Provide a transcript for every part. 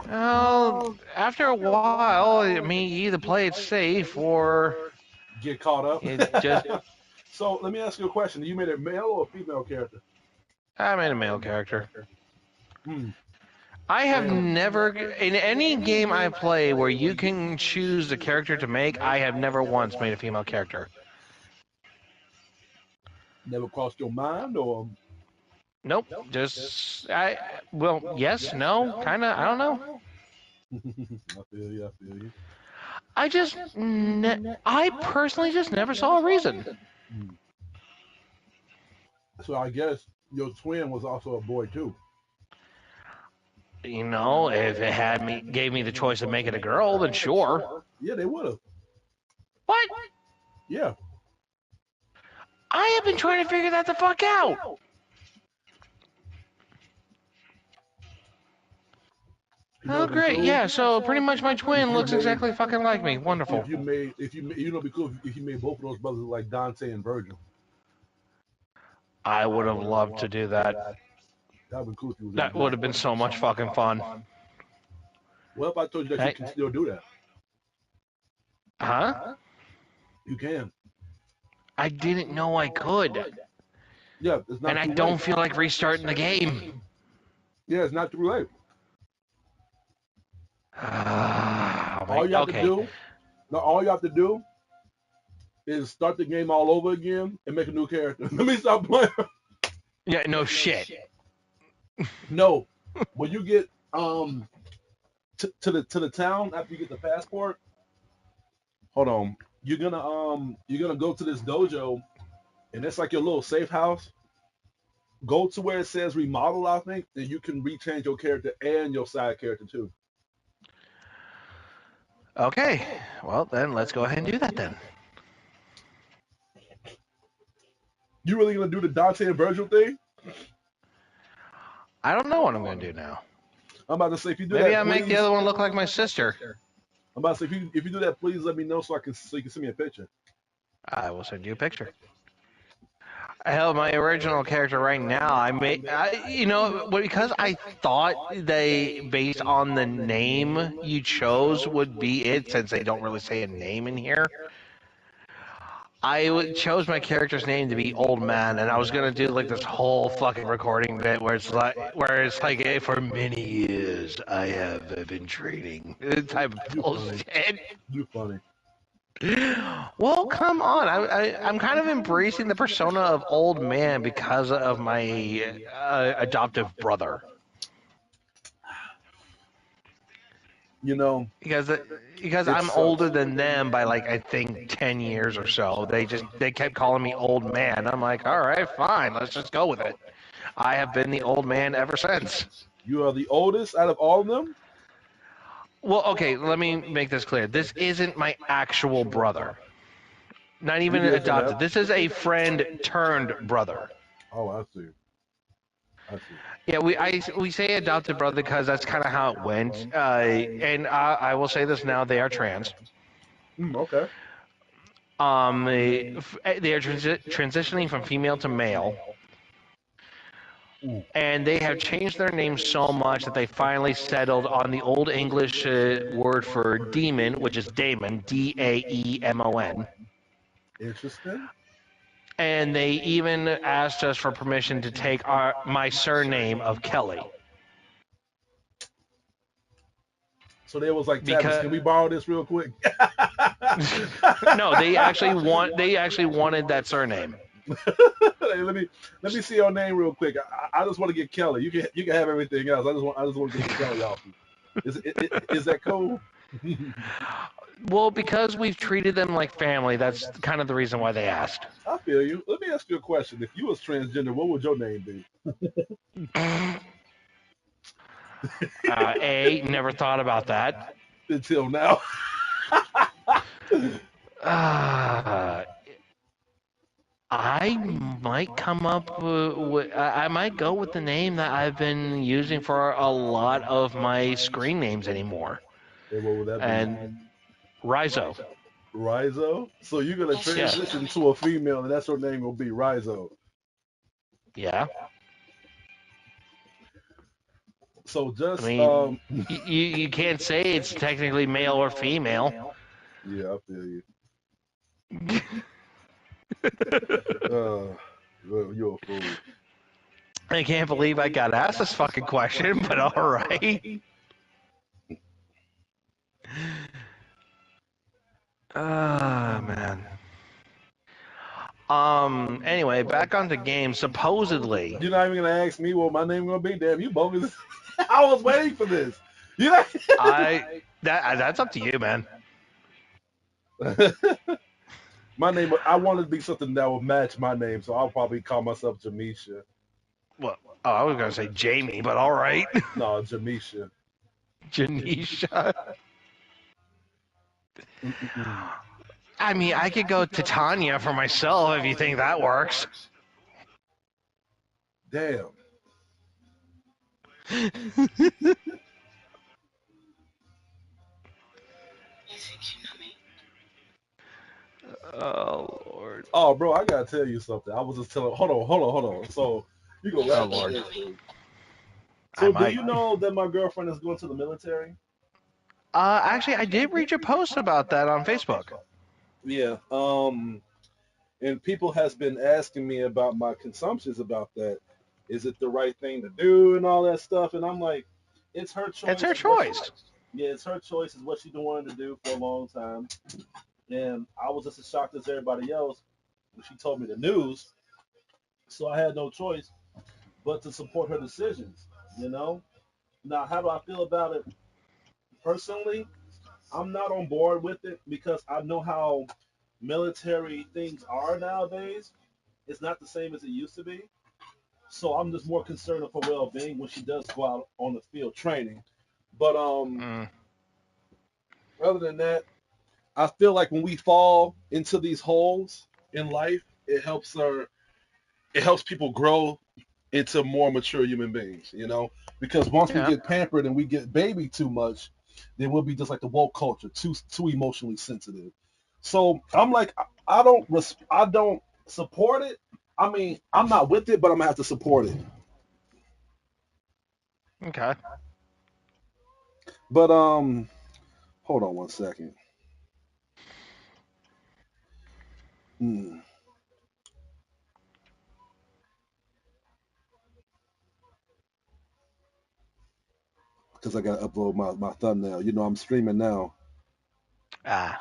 Well, after a while, I mean, you either play it safe or Get caught up. it just. So let me ask you a question. You made a male or a female character? I made a male character. Hmm. I have And never, in any game I play where you can choose the character to make, I have never once made a female character. never crossed your mind, or Nope. Just well, yes, no, kind of. I don't know. I feel you. I feel you. I just, I personally just never saw a reason. Hmm. So I guess your twin was also a boy too. You know, if it gave me the choice of making a girl, then sure. Yeah, they would have. What? Yeah. I have been trying to figure that the fuck out. You know, Oh, it'd be great. cool Yeah, so pretty much my if twin you looks made exactly fucking like me. Wonderful. you know, it'd be cool if you made both of those brothers like Dante and Virgil. I would have loved to do that. That'd be cool if you was able That to do would that. have been so much fucking fun. What if I told you that you Hey, can still do that? huh? You can. I didn't know I could. Yeah, it's And not I too late. don't feel like restarting the game. Yeah, it's not too late. All you have to Okay. do, no, all you have to do is start the game all over again and make a new character. Let me stop playing. Yeah, no shit. No, when you get to the town after you get the passport, hold on. You're gonna go to this dojo, and it's like your little safe house. Go to where it says remodel, I think, and you can rechange your character and your side character too. Okay. Well, then let's go ahead and do that then. You really gonna do the Dante and Virgil thing? I don't know what I'm going to do now. I'm about to say if you do Maybe that, I'll make the please. other one look like my sister. I'm about to say if you do that, please let me know so you can send me a picture. I will send you a picture. Hell, my original character right now, because I thought they, based on the name you chose, would be it, since they don't really say a name in here. Chose my character's name to be Old Man, and I was gonna do like this whole fucking recording bit where it's like for many years I have been training type of You funny. bullshit. You funny. Well, come on. I'm kind of embracing the persona of old man because of my adoptive brother. You know, Because because it I'm older sucks. than them by like I think 10 years or so. They kept calling me old man. I'm like, all right, fine, let's just go with it. I have been the old man ever since. You are the oldest out of all of them. Well, okay, let me make this clear. This isn't my actual brother. Not You even did say adopted. that. This is a friend turned brother. Oh, I see. I see. Yeah, we say adopted brother because that's kind of how it went. And I will say this now: they are trans. Okay. They are transitioning from female to male, Ooh. and they have changed their name so much that they finally settled on the old English word for demon, which is daemon, Daemon. Interesting. And they even asked us for permission to take my surname of Kelly. So there was like, Travis, Because can we borrow this real quick? no, they actually wanted that surname. Hey, let me see your name real quick. I just want to get Kelly. You can have everything else. I just want to get the Kelly off you. Is that cool? Well, because we've treated them like family, that's kind of the reason why they asked. I feel you. Let me ask you a question. If you was transgender, what would your name be? Never thought about that. Until now. Uh, I might come up with, I might go with the name that I've been using for a lot of my screen names anymore. And what would that be? And Rizo. Rizo? So you're gonna Yeah. transition to a female, and that's her name will be Rizo. Yeah. So I just mean, you can't say it's technically male or female. yeah, I feel you. Well, you're a fool. I can't believe I got asked this fucking question, but all right. Ah, man. Anyway, back onto games. Supposedly, You're not even gonna ask me what my name gonna be. Damn, you bogus. I was waiting for this. You know. that's up to you, man. My name, I wanted to be something that would match my name, so I'll probably call myself Jamisha. What? Oh, I was gonna say Jamie, but all right. No, Jamisha. Janisha. Mm-mm-mm. I mean, I could go Titania for myself if you think that works. Damn. Oh Lord. Oh, bro, I gotta tell you something. I was just telling. Hold on. So you go Oh laugh at Lord. this, dude. I So do might. you know that my girlfriend is going to the military? Actually, I did read your post about that on Facebook. Yeah. And people has been asking me about my consumptions about that. Is it the right thing to do and all that stuff? And I'm like, it's her It's choice. her choice. Yeah, it's her choice. Is what she's been wanting to do for a long time. And I was just as shocked as everybody else when she told me the news. So I had no choice but to support her decisions. You know. Now, how do I feel about it personally? I'm not on board with it because I know how military things are nowadays. It's not the same as it used to be. So I'm just more concerned of her well-being when she does go out on the field training. But Mm. other than that, I feel like when we fall into these holes in life, it helps people grow into more mature human beings, you know? Because once we Yeah. get pampered and we get baby too much, then we'll be just like the woke culture, too emotionally sensitive. So I'm like, I don't support it. I mean, I'm not with it, but I'm gonna have to support it. Okay. But hold on one second. Hmm. Because I gotta upload my thumbnail. You know, I'm streaming now. Ah.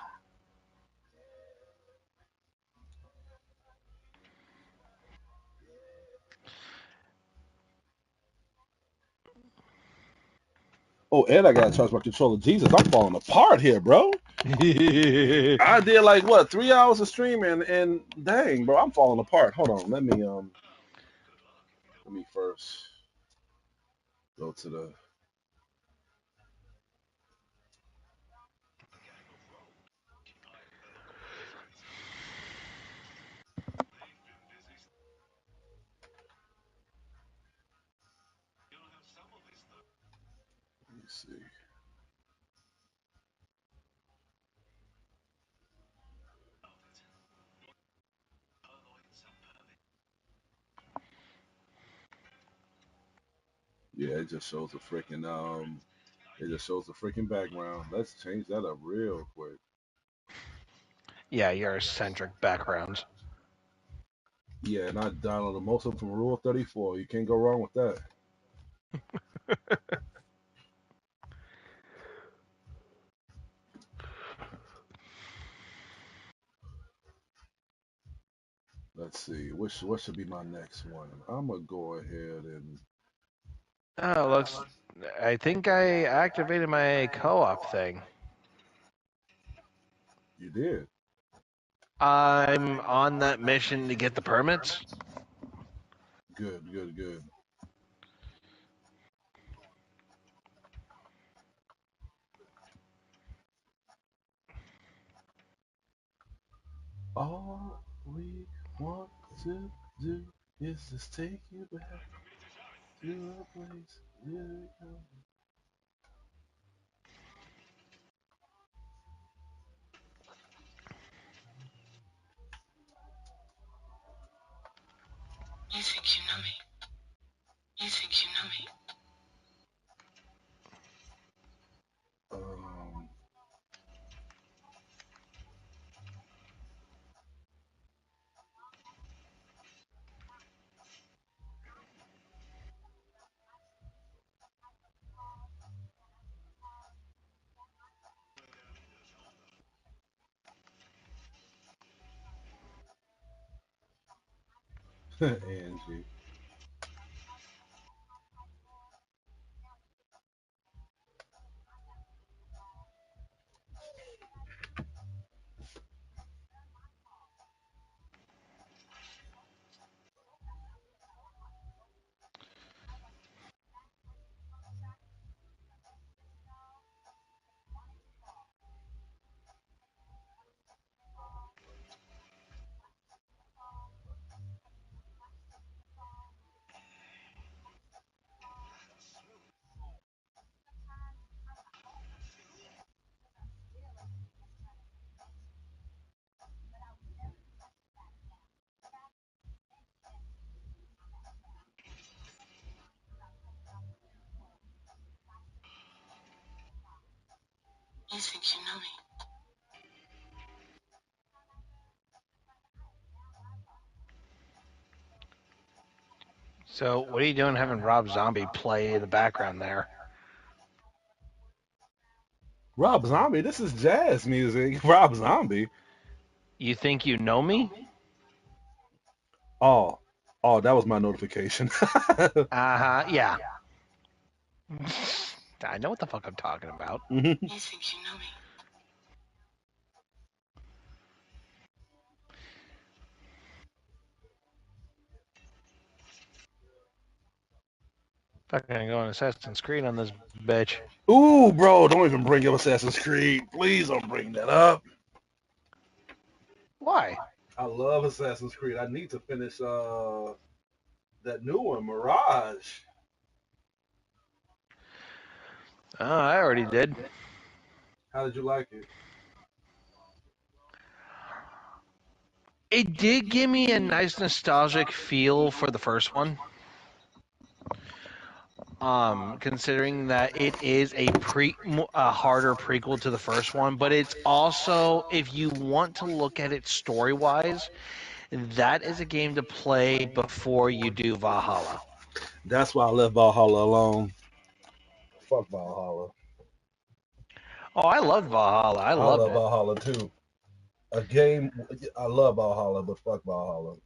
Oh, and I gotta charge my controller. Jesus, I'm falling apart here, bro. I did like what 3 hours of streaming, and dang, bro, I'm falling apart. Hold on, let me first go to the. Let me see. Yeah, it just shows the freaking it just shows the freaking background. Let's change that up real quick. Yeah, your eccentric backgrounds. Yeah, and I downloaded most of them from Rule 34. You can't go wrong with that. Let's see, what should be my next one? I'm gonna go ahead and Oh, looks. I think I activated my co-op thing. you did. I'm on that mission to get the permits. Good. All we want to do is just take you back to a place you know. You think you know me? You think you know me? Angie. You think you know me? So, what are you doing having Rob Zombie play in the background there? Rob Zombie, this is jazz music. Rob Zombie. You think you know me? Oh, oh, that was my notification. Yeah. I know what the fuck I'm talking about. You think you know me? Fucking going Assassin's Creed on this bitch. Ooh, bro, don't even bring up Assassin's Creed. Please don't bring that up. Why? I love Assassin's Creed. I need to finish that new one, Mirage. Oh, I already did. How did you like it? It did give me a nice nostalgic feel for the first one. Considering that it is a harder prequel to the first one, but it's also, if you want to look at it story-wise, that is a game to play before you do Valhalla. That's why I left Valhalla alone. Fuck Valhalla. Oh, I loved Valhalla. I I loved love it. Valhalla too. A game, I love Valhalla, but fuck Valhalla.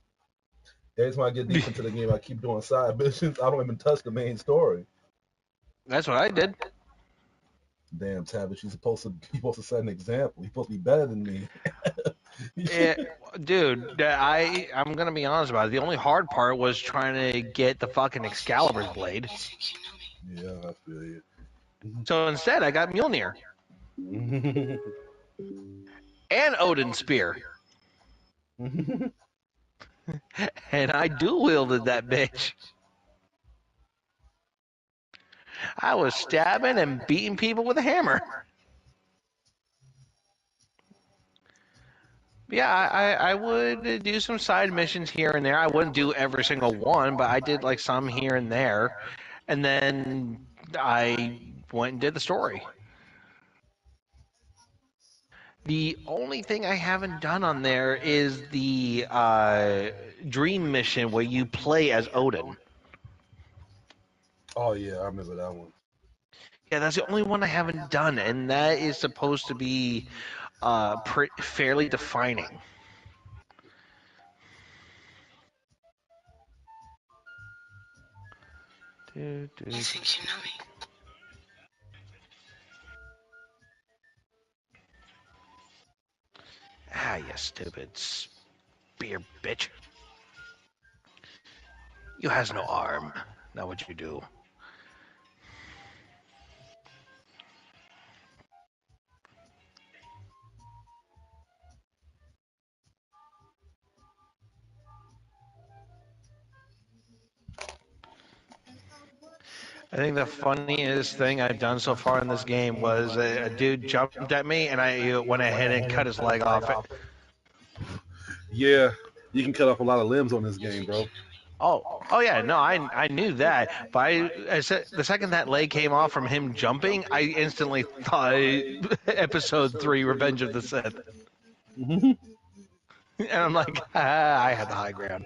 Every time I get deep into the game, I keep doing side missions. I don't even touch the main story. That's what I did. Damn, Tavish, you're supposed to set an example. You're supposed to be better than me. Dude, I'm gonna be honest about it. The only hard part was trying to get the fucking Excalibur's blade. You think you know me? Yeah, I feel you. So instead, I got Mjolnir and Odin's spear, and I dual wielded that bitch. I was stabbing and beating people with a hammer. Yeah, I would do some side missions here and there. I wouldn't do every single one, but I did like some here and there. And then I went and did the story. The only thing I haven't done on there is the dream mission where you play as Odin. Oh yeah, I remember that one. Yeah, that's the only one I haven't done, and that is supposed to be fairly defining. You think you know me? Ah, you stupid spear bitch. You has no arm. Now what you do? I think the funniest thing I've done so far in this game was a dude jumped at me and I went ahead and cut his leg off. Yeah, you can cut off a lot of limbs on this game, bro. Oh yeah, no, I knew that, but I said the second that leg came off from him jumping, I instantly thought Episode 3, Revenge of the Sith, and I'm like, I had the high ground.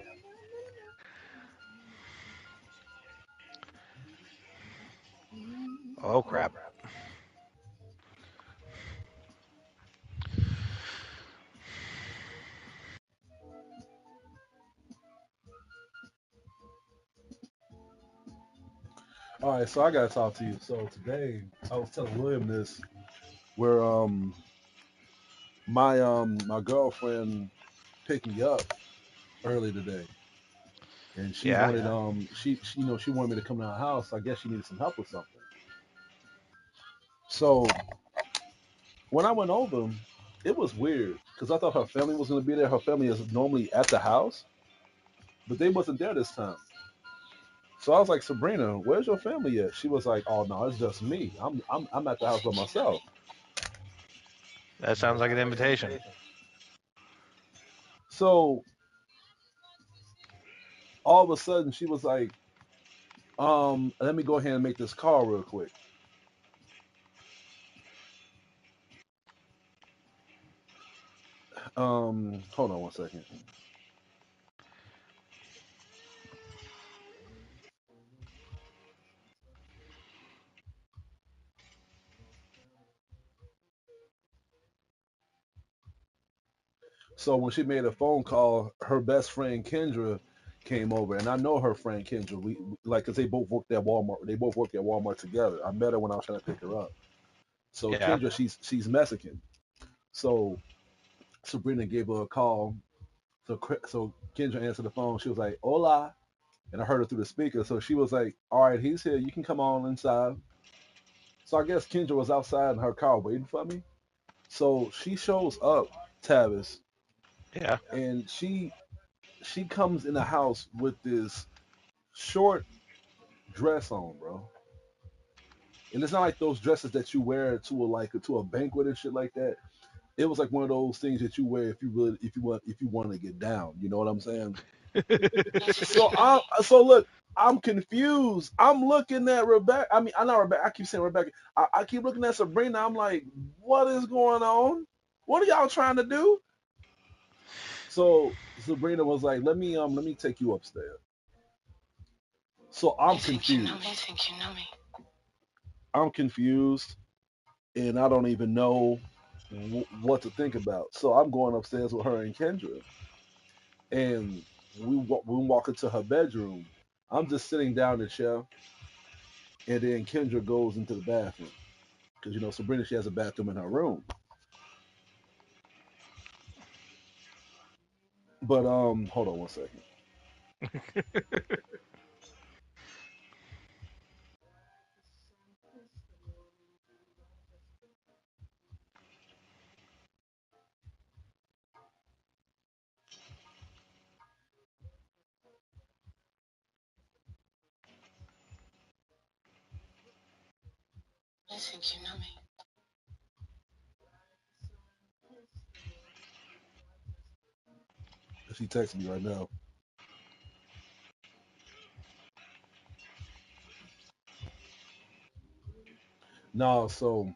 Oh crap. All right, so I gotta talk to you. So today I was telling William this, where my girlfriend picked me up early today, and she Yeah. wanted she you know she wanted me to come to her house. I guess she needed some help with something. So when I went over, it was weird because I thought her family was gonna be there. Her family is normally at the house, but they wasn't there this time. So I was like, Sabrina, where's your family at? She was like, oh no, it's just me. I'm at the house by myself. That sounds like an invitation. So all of a sudden she was like, let me go ahead and make this call real quick. Hold on one second. So when she made a phone call, her best friend Kendra came over, and I know her friend Kendra. Like, cause they both worked at Walmart. They both worked at Walmart together. I met her when I was trying to pick her up. So Yeah. Kendra, she's Mexican. So Sabrina gave her a call. So Kendra answered the phone. She was like, "Hola," and I heard her through the speaker. So she was like, "All right, he's here. You can come on inside." So I guess Kendra was outside in her car waiting for me. So she shows up, Tavis, Yeah. and she comes in the house with this short dress on, bro. And it's not like those dresses that you wear to a banquet and shit like that. It was like one of those things that you wear if you want to get down. You know what I'm saying? So look, I'm confused. I'm looking at Rebecca. I mean, I'm not Rebecca. I keep saying Rebecca. I keep looking at Sabrina. I'm like, what is going on? What are y'all trying to do? So Sabrina was like, let me take you upstairs. So I'm You think you know confused. me? You think you know me? I'm confused, and I don't even know what to think about. So I'm going upstairs with her and Kendra, and we walk into her bedroom. I'm just sitting down in the chair, and then Kendra goes into the bathroom because Sabrina, she has a bathroom in her room. But hold on one second. You think you know me? She texts me right now. No, so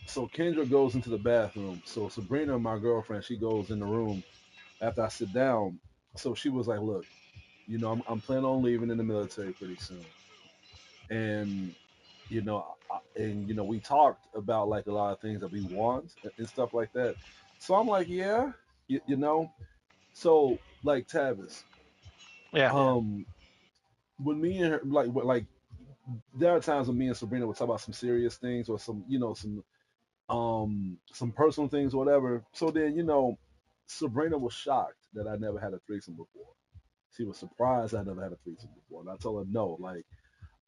Kendra goes into the bathroom. So Sabrina, my girlfriend, she goes in the room after I sit down. So she was like, "Look, I'm planning on leaving in the military pretty soon, and we talked about like a lot of things that we want and stuff like that. So I'm like, yeah, you know. So like Tavis, Yeah. um, when me and her like there are times when me and Sabrina would talk about some serious things or some personal things or whatever. So then Sabrina was shocked that I never had a threesome before. She was surprised I never had a threesome before, and I told her no. Like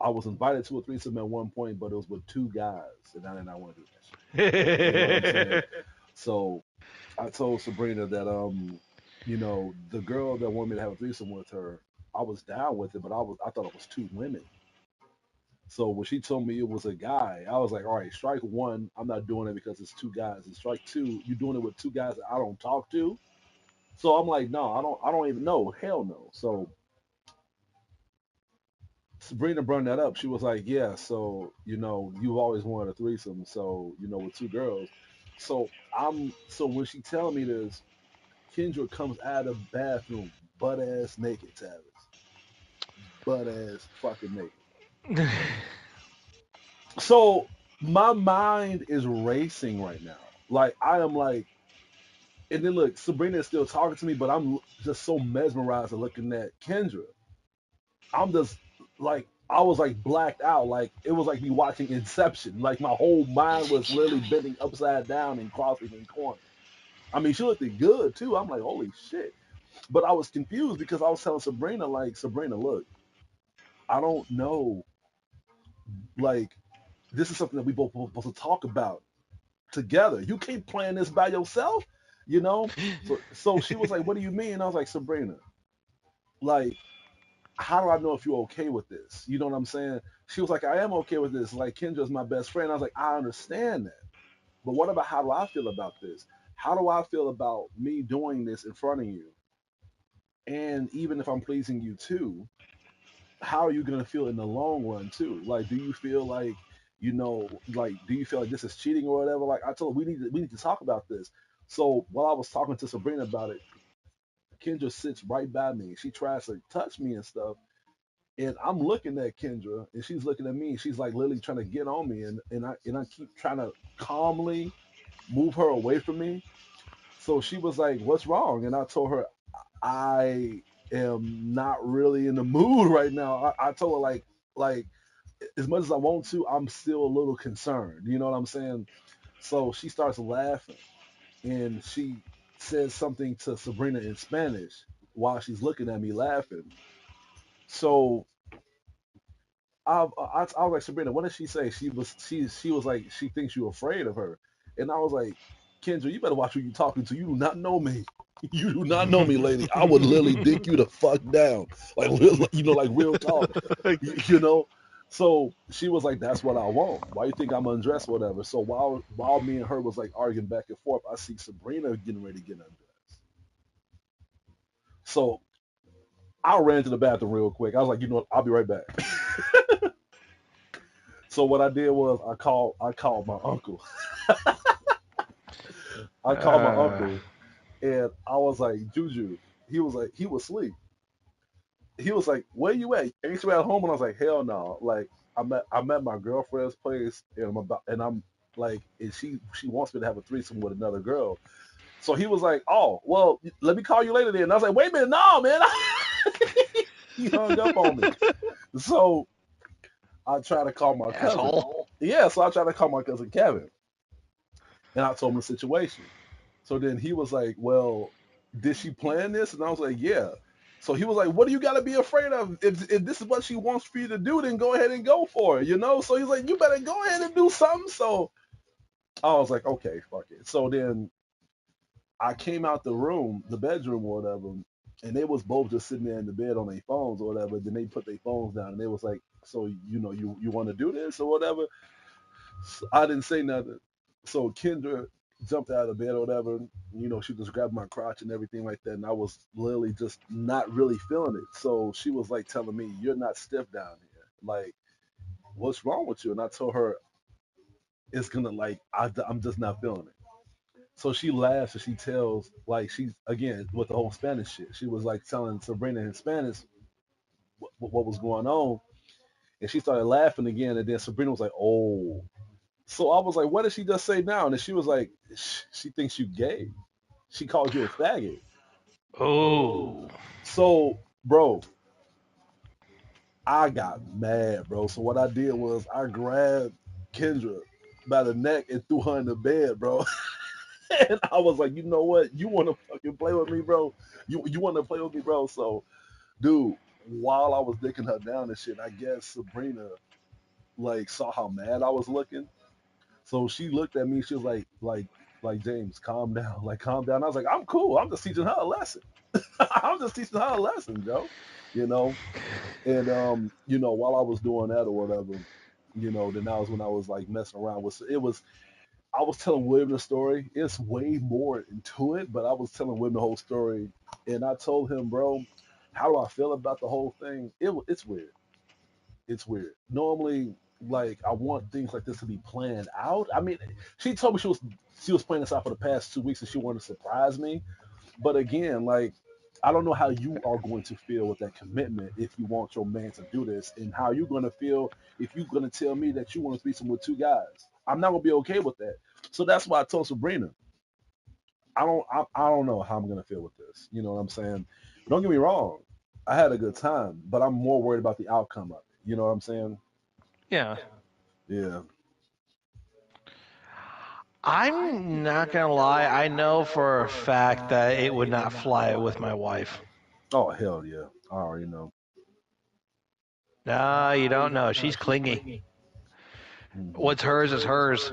I was invited to a threesome at one point, but it was with two guys, and I did not want to do that shit. You know what I'm saying? So I told Sabrina that the girl that wanted me to have a threesome with her, I was down with it, but I thought it was two women. So when she told me it was a guy, I was like, all right, strike one, I'm not doing it because it's two guys. And strike two, you're doing it with two guys that I don't talk to. So I'm like, no, I don't even know. Hell no. So Sabrina brought that up. She was like, yeah, so you've always wanted a threesome, so with two girls. So when she tell me this, Kendra comes out of the bathroom butt ass naked, Tavis. Butt ass fucking naked. So my mind is racing right now. Like I am like, and then look, Sabrina is still talking to me, but I'm just so mesmerized at looking at Kendra. I'm just like I was like blacked out. Like it was like me watching Inception. Like my whole I mind was think you know literally me. bending upside down and crossing in corners. I mean, she looked good too. I'm like, holy shit. But I was confused because I was telling Sabrina, like, Sabrina, look, I don't know. Like, this is something that we both supposed to talk about together. You can't plan this by yourself, you know? So she was like, what do you mean? I was like, Sabrina, like, how do I know if you're okay with this? You know what I'm saying? She was like, I am okay with this. Like, Kendra's my best friend. I was like, I understand that. But what about how do I feel about this? How do I feel about me doing this in front of you? And even if I'm pleasing you too, how are you gonna feel in the long run too? Like, do you feel like, like, do you feel like this is cheating or whatever? Like, I told her we need to talk about this. So while I was talking to Sabrina about it, Kendra sits right by me. She tries to touch me and stuff, and I'm looking at Kendra, and she's looking at me, and she's like literally trying to get on me, and I keep trying to calmly move her away from me. So she was like, "What's wrong?" And I told her, "I am not really in the mood right now." I told her like as much as I want to, I'm still a little concerned. You know what I'm saying? So she starts laughing, and she says something to Sabrina in Spanish while she's looking at me laughing. So I was like, Sabrina, what did she say? She was like, she thinks you're afraid of her, and I was like, Kendra, you better watch who you talking to. You do not know me. You do not know me, lady. I would literally dick you the fuck down, like like real talk, you know. So she was like, "That's what I want. Why you think I'm undressed, whatever?" So while me and her was like arguing back and forth, I see Sabrina getting ready to get undressed. So I ran to the bathroom real quick. I was like, you know what? I'll be right back. So what I did was I called my uncle. I called my uh, uncle and I was like, Juju. He was asleep. He was like, where you at? Ain't you at home? And I was like, hell no. Like I'm at my girlfriend's place and I'm like, and she wants me to have a threesome with another girl. So he was like, oh well, let me call you later then. And I was like, wait a minute, no man. He hung up on me. So I tried to call my cousin. asshole. Yeah, so I tried to call my cousin Kevin, and I told him the situation. So then he was like, well, did she plan this? And I was like, yeah. So he was like, what do you got to be afraid of? If this is what she wants for you to do, then go ahead and go for it, you know? So he's like, you better go ahead and do something. So I was like, okay, fuck it. So then I came out the room, the bedroom or whatever, and they was both just sitting there in the bed on their phones or whatever. Then they put their phones down and they was like, so, you want to do this or whatever? So I didn't say nothing. So Kendra jumped out of bed or whatever. She just grabbed my crotch and everything like that. And I was literally just not really feeling it. So she was like telling me, you're not stiff down here. Like, what's wrong with you? And I told her, it's going to like, I'm just not feeling it. So she laughs and she tells, like, she's, again, with the whole Spanish shit. She was like telling Sabrina in Spanish what was going on. And she started laughing again. And then Sabrina was like, oh. So I was like, what did she just say now? And then she was like, she thinks you gay. She called you a faggot. Oh. So, bro, I got mad, bro. So what I did was I grabbed Kendra by the neck and threw her in the bed, bro. And I was like, you know what? You want to fucking play with me, bro? You want to play with me, bro? So, dude, while I was dicking her down and shit, I guess Sabrina like saw how mad I was looking. So she looked at me. She was like James, calm down, like calm down. I was like, I'm cool. I'm just teaching her a lesson. I'm just teaching her a lesson, Joe. You know, and while I was doing that or whatever, then that was when I was like messing around with it. Was I was telling William the story. It's way more into it, but I was telling William the whole story, and I told him, bro, how do I feel about the whole thing? It's weird. It's weird. Normally, like I want things like this to be planned out. I mean, she told me she was planning this out for the past 2 weeks and she wanted to surprise me. But again, like I don't know how you are going to feel with that commitment if you want your man to do this, and how you're going to feel if you're going to tell me that you want to threesome with two guys. I'm not going to be okay with that. So that's why I told Sabrina, I don't know how I'm going to feel with this. You know what I'm saying? Don't get me wrong. I had a good time, but I'm more worried about the outcome of it. You know what I'm saying? Yeah. Yeah. I'm not gonna lie. I know for a fact that it would not fly with my wife. Oh hell yeah. I already know. Nah, you don't know. She's clingy. Mhm. What's hers is hers.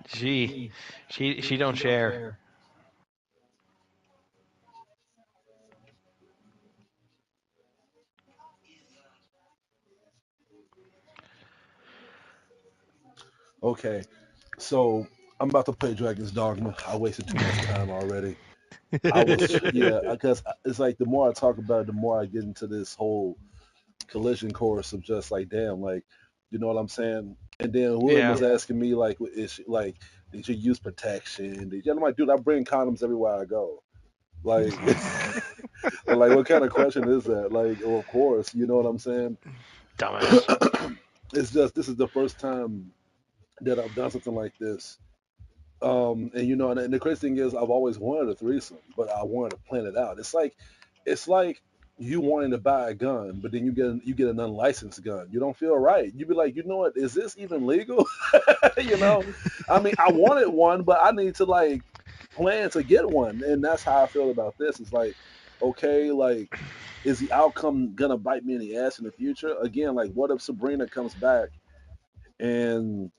She, she don't share. Okay. So I'm about to play Dragon's Dogma. I wasted too much time already. I was yeah, because it's like the more I talk about it, the more I get into this whole collision course of just like damn, like you know what I'm saying. And then William Yeah. was asking me like, is she, like did you use protection? Did you? I'm like, dude, I bring condoms everywhere I go. Like, like what kind of question is that? Like, oh, of course, you know what I'm saying. Dumbass. It's just this is the first time that I've done something like this. And you know, and the crazy thing is, I've always wanted a threesome, but I wanted to plan it out. It's like you wanting to buy a gun, but then you get an unlicensed gun. You don't feel right. You be like, you know what? Is this even legal? You know, I mean, I wanted one, but I need to like plan to get one, and that's how I feel about this. It's like, okay, like, is the outcome gonna bite me in the ass in the future? Again, like, what if Sabrina comes back and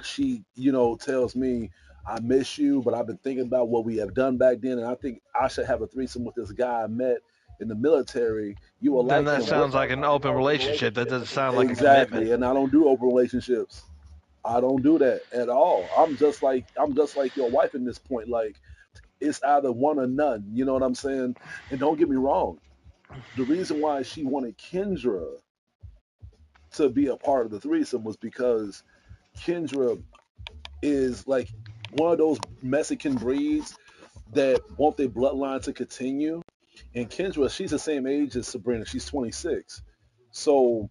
she, you know, tells me, I miss you, but I've been thinking about what we have done back then, and I think I should have a threesome with this guy I met in the military. You will Then like that him. What? sounds like an open relationship. That doesn't sound like a commitment. Exactly. And I don't do open relationships. I don't do that at all. I'm just like your wife in this point. Like it's either one or none. You know what I'm saying? And don't get me wrong. The reason why she wanted Kendra to be a part of the threesome was because Kendra is like one of those Mexican breeds that want their bloodline to continue. And Kendra, she's the same age as Sabrina. She's 26. So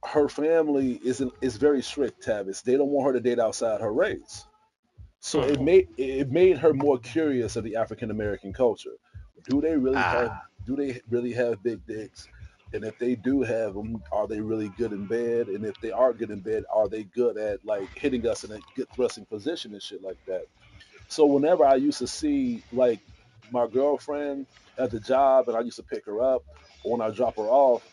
her family is very strict, Tavis. They don't want her to date outside her race. So Hmm. it made her more curious of the African American culture. Do they really have Ah. do they really have big dicks? And if they do have them, are they really good in bed? And if they are good in bed, are they good at like hitting us in a good thrusting position and shit like that? So whenever I used to see like my girlfriend at the job and I used to pick her up, or when I drop her off,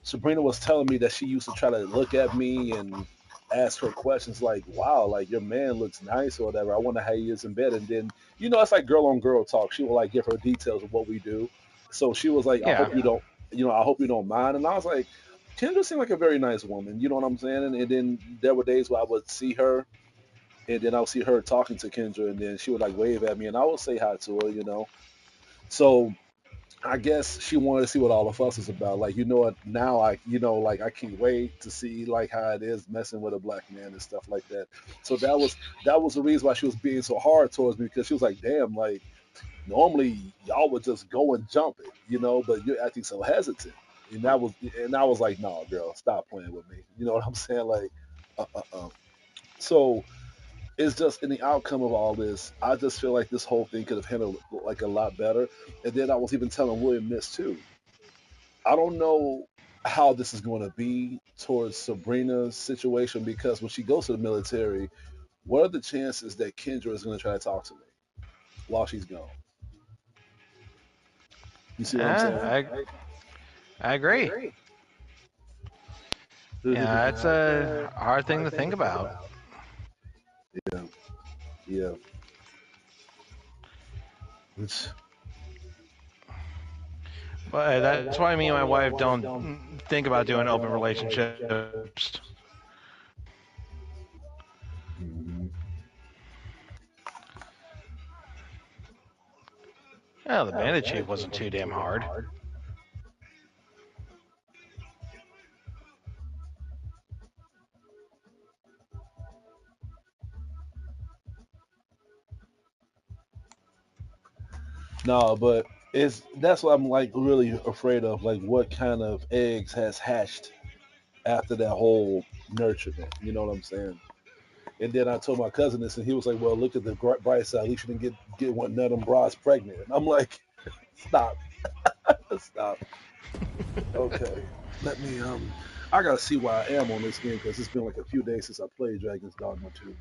Sabrina was telling me that she used to try to look at me and ask her questions like, "Wow, like your man looks nice or whatever. I wonder how he is in bed." And then, you know, it's like girl on girl talk. She will like give her details of what we do. So she was like, "I Yeah. hope you don't, you know, I hope you don't mind." And I was like, Kendra seemed like a very nice woman. You know what I'm saying? And then there were days where I would see her, and then I would see her talking to Kendra, and then she would like wave at me, and I would say hi to her. You know, so I guess she wanted to see what all the fuss is about. Like, you know what? Now you know, like I can't wait to see like how it is messing with a black man and stuff like that. So that was the reason why she was being so hard towards me because she was like, damn, like normally y'all would just go and jump it, you know, but you're acting so hesitant. And I was like, no, girl, stop playing with me. You know what I'm saying? Like, uh. So it's just in the outcome of all this, I just feel like this whole thing could have handled like a lot better. And then I was even telling William this too. I don't know how this is going to be towards Sabrina's situation because when she goes to the military, what are the chances that Kendra is going to try to talk to me while she's gone? You see what I'm Yeah, saying? I agree. Yeah, it's a hard thing to think about. Yeah, yeah. It's, But that's why me and my wife don't think about doing open relationships. mhm. Yeah, the bandit chief wasn't too damn hard. No, but it's that's what I'm like really afraid of. Like, what kind of eggs has hatched after that whole nurturement? You know what I'm saying? And then I told my cousin this, and he was like, "Well, look at the bright side. At least you didn't get one none of them bras pregnant." And I'm like, "Stop." Stop. Okay. Let me I gotta see where I am on this game because it's been like a few days since I played Dragon's Dogma 2.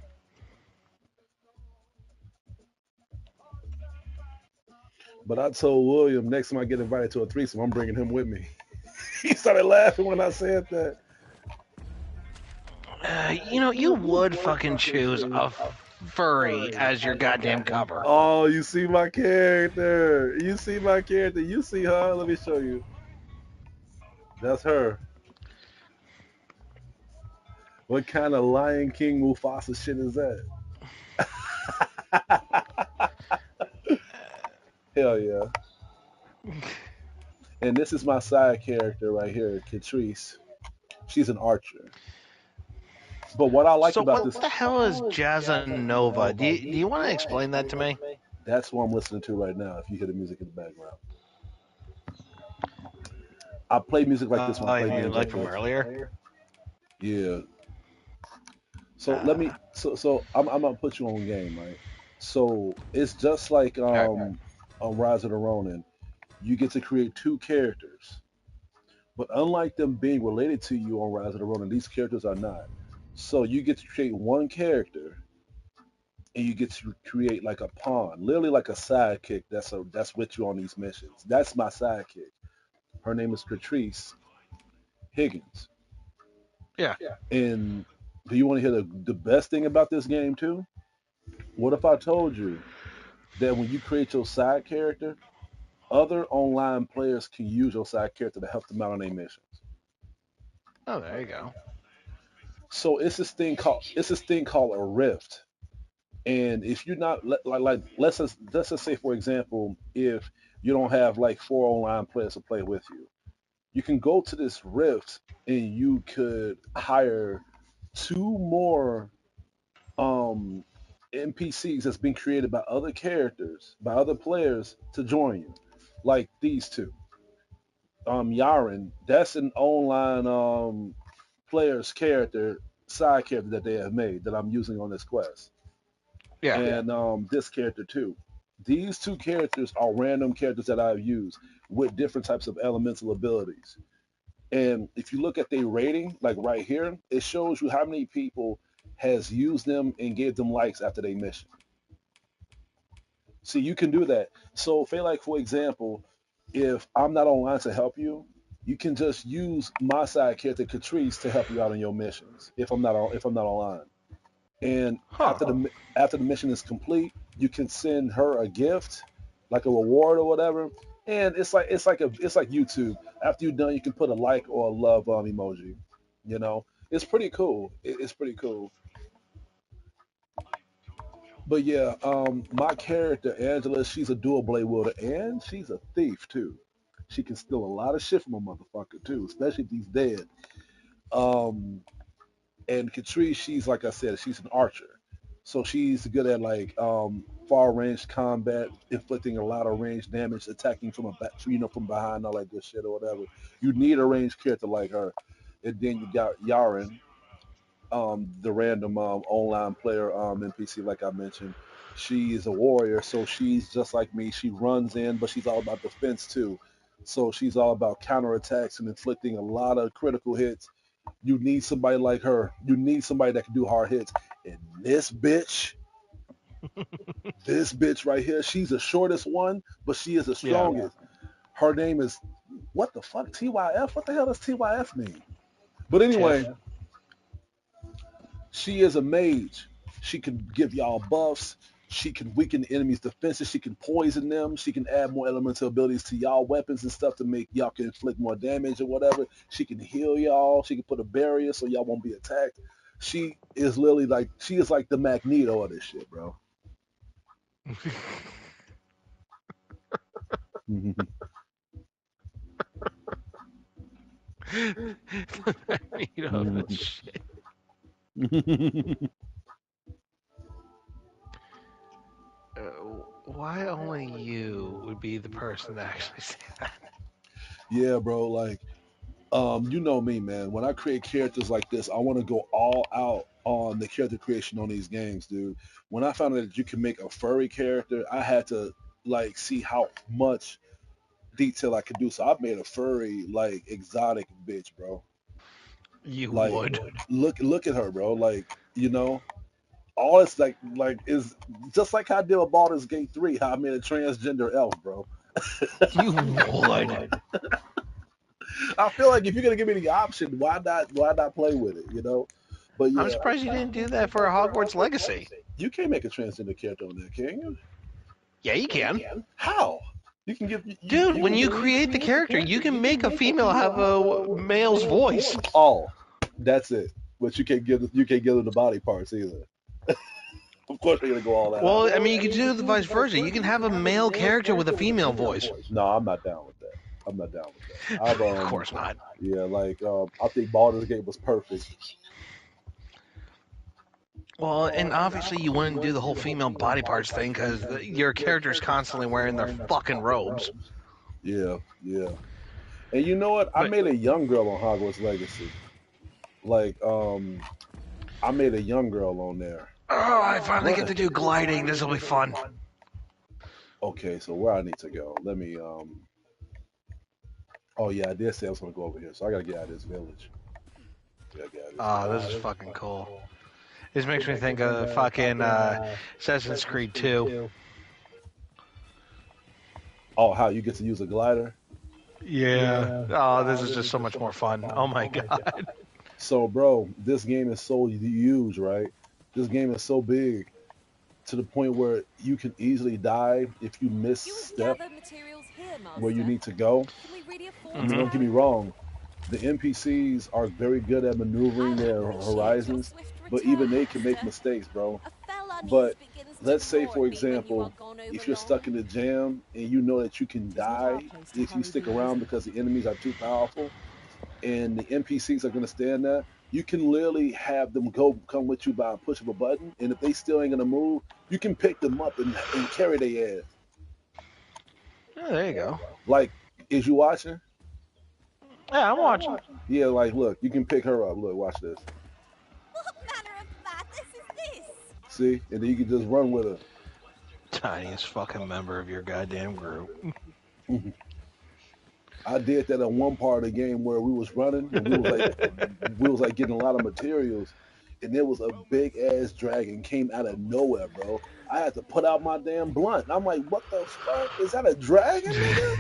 But I told William next time I get invited to a threesome, I'm bringing him with me. He started laughing when I said that. You would fucking choose a furry as your goddamn cover. Oh, you see my character. You see my character. You see her. Let me show you. That's her. What kind of Lion King Mufasa shit is that? Hell yeah. And this is my side character right here, Catrice. She's an archer. But what I like So about what this, the hell is Jazzanova? Do you want to explain that to me? that's what I'm listening to right now. If you hear the music in the background, I play music like this when I play games like like from this. earlier? Yeah. So let me. So I'm gonna put you on game, right? So it's just like Alright. on Rise of the Ronin. You get to create two characters, but unlike them being related to you on Rise of the Ronin, these characters are not. So you get to create one character, and you get to create like a pawn, literally like a sidekick. That's with you on these missions. That's my sidekick. Her name is Patrice Higgins. Yeah. And do you want to hear the best thing about this game too? What if I told you that when you create your side character, other online players can use your side character to help them out on their missions? Oh, there you go. So it's this thing called a rift. And if you're not like let's just say for example, if you don't have like four online players to play with you, you can go to this rift and you could hire two more um NPCs that's been created by other characters, by other players to join you. Like these two. Yaren, that's an online player's character, side character that they have made that I'm using on this quest. Yeah. And this character too. These two characters are random characters that I've used with different types of elemental abilities. And if you look at their rating, like right here, it shows you how many people has used them and gave them likes after they mission. See, you can do that. So, say like for example, if I'm not online to help you, you can just use my side character Catrice to help you out on your missions. If I'm not online, and Huh. after the mission is complete, you can send her a gift, like a reward or whatever. And it's like YouTube. After you're done, you can put a like or a love emoji. You know, it's pretty cool. It's pretty cool. But yeah, my character Angela, she's a dual blade wielder and she's a thief too. She can steal a lot of shit from a motherfucker too, especially if he's dead. Um, and Catrice, she's like I said, she's an archer, so she's good at like far range combat, inflicting a lot of range damage, attacking from a back, from behind, all that good shit or whatever. You need a ranged character like her, and then you got Yaren, the random online player NPC, like I mentioned. She is a warrior, so she's just like me. She runs in, but she's all about defense too. So she's all about counterattacks and inflicting a lot of critical hits. You need somebody like her. You need somebody that can do hard hits. And this bitch right here, she's the shortest one, but she is the Yeah. strongest. Her name is what the fuck? TYF? What the hell does TYF mean? But anyway, Tiff. she is a mage. She can give y'all buffs. She can weaken the enemy's defenses. She can poison them. She can add more elemental abilities to y'all weapons and stuff to make y'all can inflict more damage or whatever. She can heal y'all. She can put a barrier so y'all won't be attacked. She is literally like she is like the Magneto of this shit, bro. You know, that shit. Uh, why only you would be the person to actually say that? Yeah, bro. Like, you know me, man. When I create characters like this, I want to go all out on the character creation on these games, dude. When I found out that you can make a furry character, I had to like see how much detail I could do. So I made a furry, like exotic bitch, bro. You Like, would. look at her, bro. Like, you know, all it's like is just like how I did with Baldur's Gate 3, how I made a transgender elf, bro. You would. I feel like if you're gonna give me the option, why not play with it, you know? But I'm yeah, surprised you didn't do that for a Hogwarts Legacy. you can't make a transgender character on there, can you? Yeah, you can. How? You can Dude, when you create the character, you can make a female have a male's voice. Oh, that's it. But you can't give them the body parts either. Of course you're gonna go all that Well, out. I mean, you could do the vice versa. You can have a male character with a female voice. No, I'm not down with that. I'm not down with that. Of course not. Yeah, like I think Baldur's Gate was perfect. Well, and obviously you wouldn't do the whole female body parts thing because your character's constantly wearing their fucking robes. Yeah, yeah. And you know what? I made a young girl on Hogwarts Legacy. Like, I made a young girl on there. Oh, I finally get to do gliding. This will be fun. Okay, so where I need to go? Let me. Oh yeah, I did say I was gonna go over here, so I gotta get out of this village. Yeah, Oh, this is fucking cool. This makes me think of fucking Assassin's Creed 2. Oh, how you get to use a glider? Yeah. Oh, this is just so much more fun. Oh my god. So, bro, this game is so huge, right? This game is so big to the point where you can easily die if you misstep where you need to go. Don't get me wrong, the NPCs are very good at maneuvering their horizons, but even they can make mistakes, bro. But let's say, for example, if you're stuck in a jam and you know that you can die if you stick around because the enemies are too powerful, and the NPCs are going to stand there, you can literally have them come with you by a push of a button, and if they still ain't going to move, you can pick them up and carry their ass. Oh, there you go. Like, is you watching? Yeah, I'm watching. Yeah, like, look, you can pick her up. Look, watch this. What manner of madness is this? See? And then you can just run with her. Tiniest fucking member of your goddamn group. I did that in one part of the game where we was running and we was like getting a lot of materials, and there was a big ass dragon came out of nowhere, bro. I had to put out my damn blunt. I'm like, what the fuck? Is that a dragon, nigga?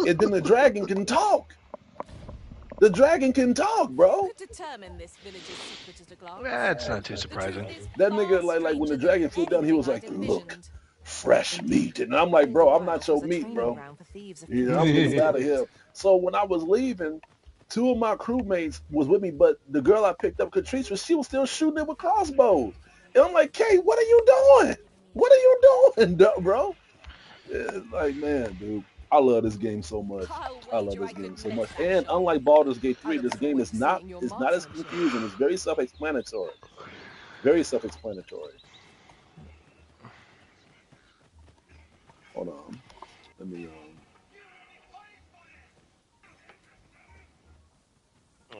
And then the dragon can talk. The dragon can talk, bro. That's not too surprising. That nigga, like when the dragon flew down, he was like, look, fresh meat. And I'm like, bro, I'm not your meat, bro. You know, I'm getting out of here. So when I was leaving, two of my crewmates was with me, but the girl I picked up, Katrice, she was still shooting it with crossbows. And I'm like, Kay, what are you doing? What are you doing, bro? It's like, man, dude, I love this game so much. I love this game so much. And unlike Baldur's Gate 3, this game is not as confusing. It's very self-explanatory. Very self-explanatory. Hold on. Let me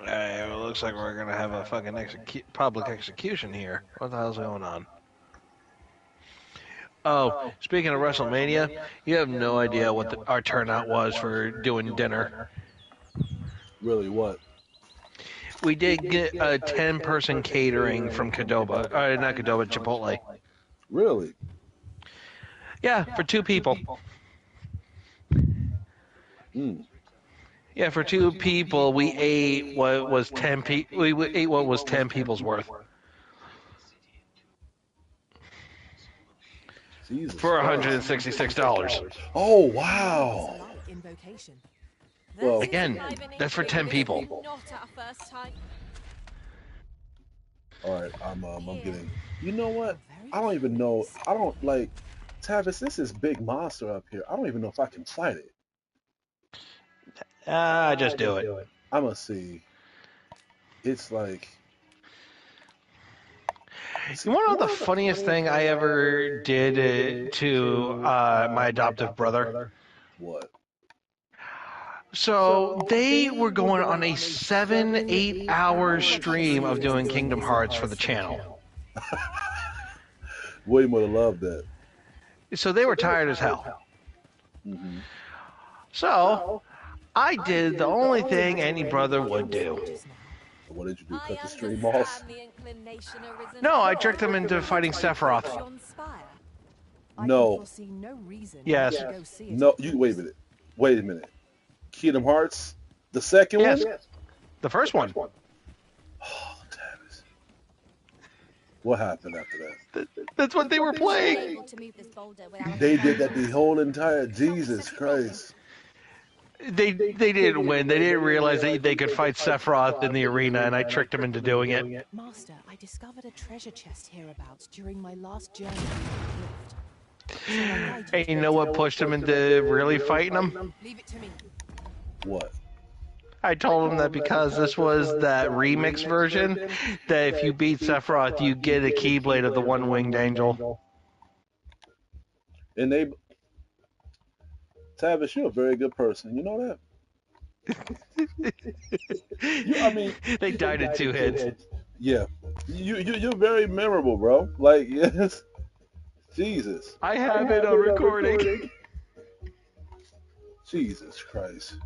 It looks like we're gonna have a fucking public execution here. What the hell's going on? Oh, speaking of WrestleMania, you have no idea what our turnout was for doing dinner. Really, what? We did get a 10-person catering from Qdoba. Not Qdoba, Chipotle. Really? Yeah, for 2 people. Yeah, for 2 people, we ate what was 10 we ate what was 10 people's worth. Jesus for Christ. $166. Oh, wow. Well, Again, that's for 10 people. All right, I'm getting. You know what? I don't even know. I don't like Tavis. This is big monster up here. I don't even know if I can fight it. Just do it. I'm gonna see. It's like. You want to know the funniest thing I ever did to my adoptive brother? What? So they were going on a 7-8 hour stream of doing Kingdom Hearts for the channel. William would have loved that. So they were tired as hell. So, I did the only thing any brother would do. What did you do? Cut the stream off? No, I tricked him into fighting Sephiroth. No. Yes. No, you wait a minute. Wait a minute. Kingdom Hearts? The second Yes. one? The first one. Oh, damn it. What happened after that? That's what they were playing. They did that the whole entire Jesus Christ. They didn't win. They didn't realize that they could fight Sephiroth in the arena, and I tricked them into doing it. Master, I discovered a treasure chest hereabouts during my last journey. And you know what pushed him into really fighting them? Leave it to me. What? I told him that because this was that remix version, that if you beat Sephiroth, you get a Keyblade of the One-Winged Angel. And they... Tavis, you're a very good person. You know that? They died in 2 hits. Yeah. You're very memorable, bro. Like, yes. Jesus. I have it on recording. Jesus Christ.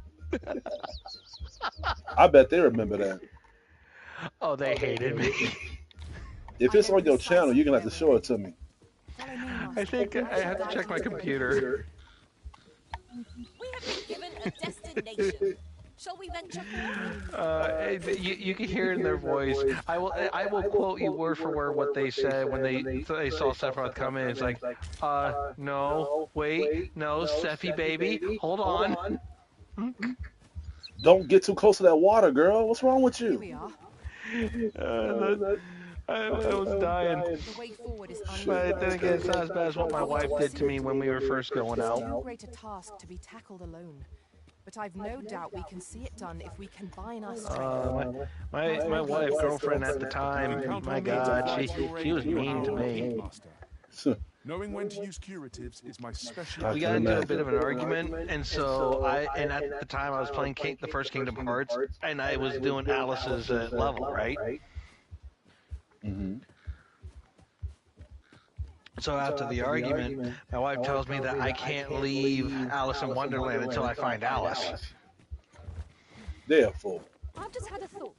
I bet they remember that. Oh, they hated me. If it's on your channel, you're going to have to show it to me. I think I have to check my computer. We have been given a destination. Shall we venture forth? You can hear it in their voice. I will quote you word for word what they said when they saw Sephiroth come in. It's like, no, wait, no, Sephi baby, hold on. Don't get too close to that water, girl. What's wrong with Here you? we are. I was dying. The way forward is But then again, it's not as bad as what my wife did to me when we were first going out. too great a task to be tackled alone. But I've no doubt we can see it done if we combine our strength. My wife, girlfriend at the time, my God, she was mean to me. Knowing when to use curatives is my special. We got into a bit of an argument, and so and at the time I was playing the first Kingdom Hearts, and I was doing Alice's level, right? Mm-hmm. So after the argument, my wife tells me that I can't leave Alice in Wonderland until I find Alice. Therefore. I've just had a thought.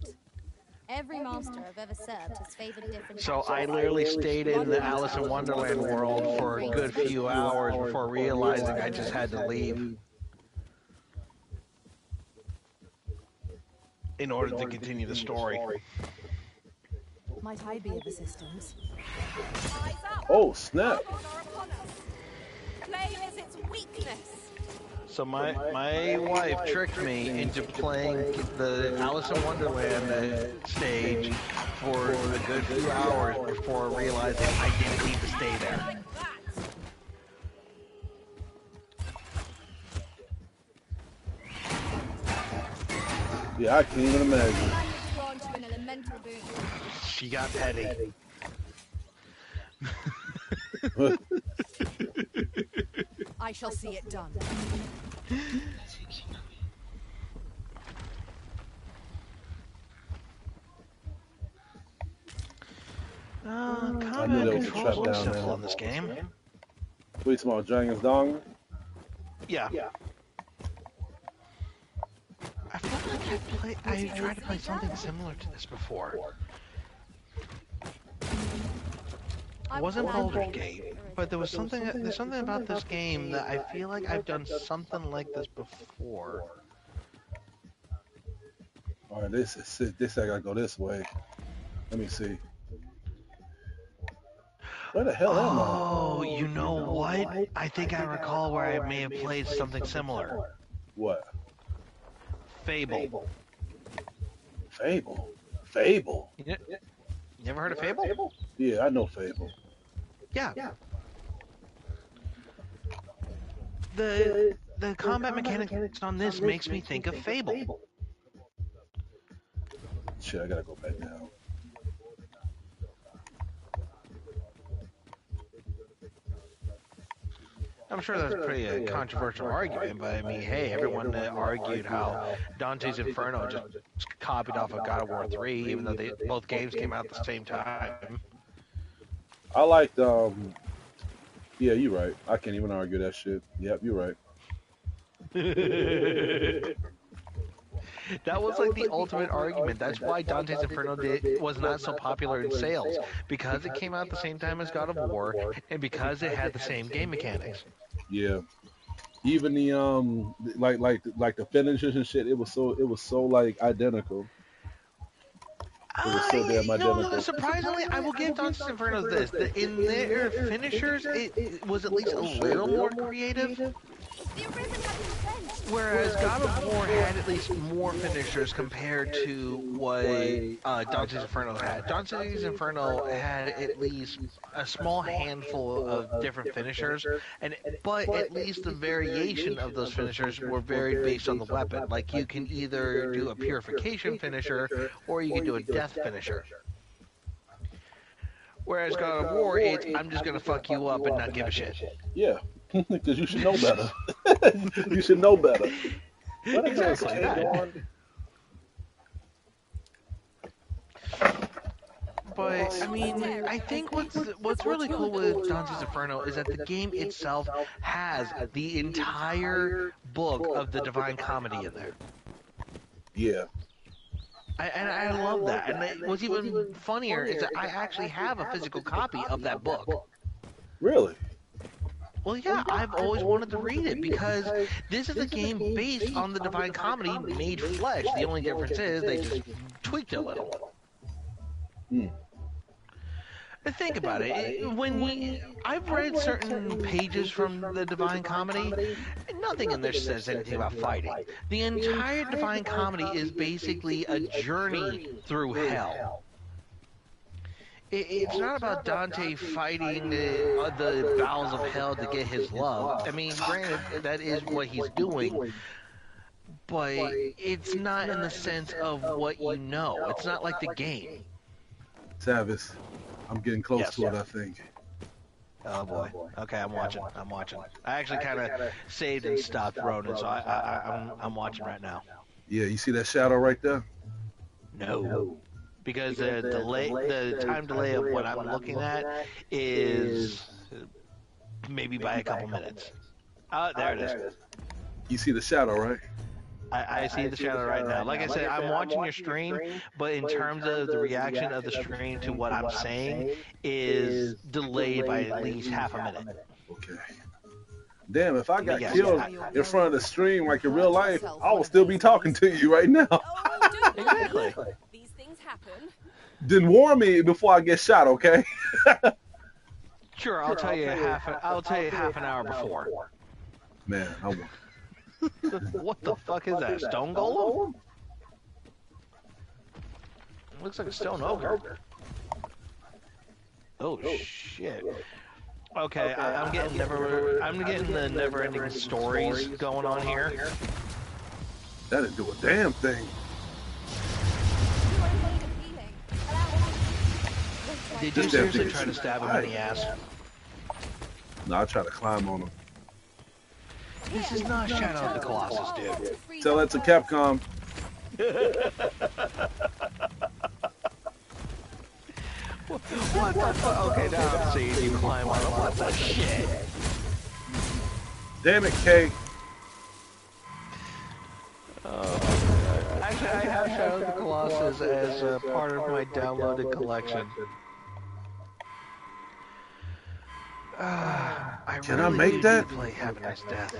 Every master I've ever served has favored different. So I literally stayed in the Alice in Wonderland world for a good few hours before realizing I just had to leave in order to continue the story. Might I be of assistance? Eyes up. Oh, snap. Argon are upon us. Flame is its weakness. So my wife tricked me into playing the Alice in Wonderland stage for a good few hours before realizing I didn't need to stay there. Like that. Yeah, I can't even imagine. I need to grant you an elemental boon. She got petty. I shall see it done. I knew there Combat was a trap controls look down simple there. in this game. Wait, tomorrow, Dragon's Dogma? Yeah. I feel like I tried to play something similar to this before. It wasn't Baldur's Gate, but there's something about this game that I feel like I've done something like this before. All right, this I gotta go this way. Let me see. Where the hell am I? Oh, you know what? I think I recall where I may have played something similar. What? Fable. Fable? You ever heard of Fable? Yeah, I know Fable. Yeah. The combat mechanics on this makes me think of Fable. Shit, I gotta go back now. I'm sure that's pretty a controversial argument, but I mean, hey, everyone argued how Dante's Inferno just copied off of God of War 3, even though both games came out at the same time. I liked, yeah, you're right. I can't even argue that shit. Yep, you're right. That was like the ultimate argument. That's why Dante's Inferno was not so popular in sales, because it came out at the same time as God of War, and because it had the same game mechanics. Yeah. Even the like the finishes and shit, it was so like identical. It was so damn identical. Surprisingly, I will give Dante's Inferno this. In their finishers, it was at least a little more creative. The Arisen had been clenched. Whereas God of War had at least more finishers compared to what Dante's Inferno had. Dante's Inferno had at least a small handful of different finishers, but at least the variation of those finishers were varied based on the weapon. Like you can either do a purification finisher or you can do a death finisher. Whereas God of War, it's I'm just gonna fuck you up and not give a shit. Yeah. Because you should know better. You should know better. What is Exactly that. But I mean, I think what's really cool with Dante's Inferno is that the game itself has the entire book of the Divine Comedy in there. Yeah. I love that. And what's even funnier is that I actually have a physical copy of that book. Really? Well, yeah, I've always wanted to read it because this is a game based on the Divine Comedy made flesh. The only difference is they just tweaked it a little. But think about it. I've read certain pages from the Divine Comedy, and nothing in there says anything about fighting. The entire Divine Comedy is basically a journey through hell. It's not about Dante fighting the bowels of hell to get his love. I mean, granted, that is what he's doing, but it's not in the sense of what you know. It's not like the game. Travis, I'm getting close to it, I think. Oh boy. Okay, I'm watching. I actually kind of saved and stopped Ronan, so I'm watching right now. Yeah, you see that shadow right there? No. Because the time delay of what I'm looking at is maybe by a couple minutes. There it is. You see the shadow, right? I see the shadow right now. Like I said, I'm watching your stream, but in terms of the reaction of the stream to what I'm saying is delayed by at least half a minute. Okay. Damn, if I got killed in front of the stream like in real life, I would still be talking to you right now. Exactly. These things happen. Then warn me before I get shot, okay? Sure, I'll tell you half an hour before. Man, I won't. What the fuck is that? Stone golem? Looks like a stone ogre. Oh shit. Okay, I'm getting the never-ending stories going on here. That didn't do a damn thing. Did you seriously try to stab him in the ass? No, I try to climb on him. This is not Shadow of the Colossus, dude. Tell that to Capcom. What the fuck? Okay, now I'm seeing you climb on him. What the shit? Damn it, Kay. Actually, I have Shadow of the Colossus as a part of my downloaded collection. Can I make that? Play Have a Nice Death.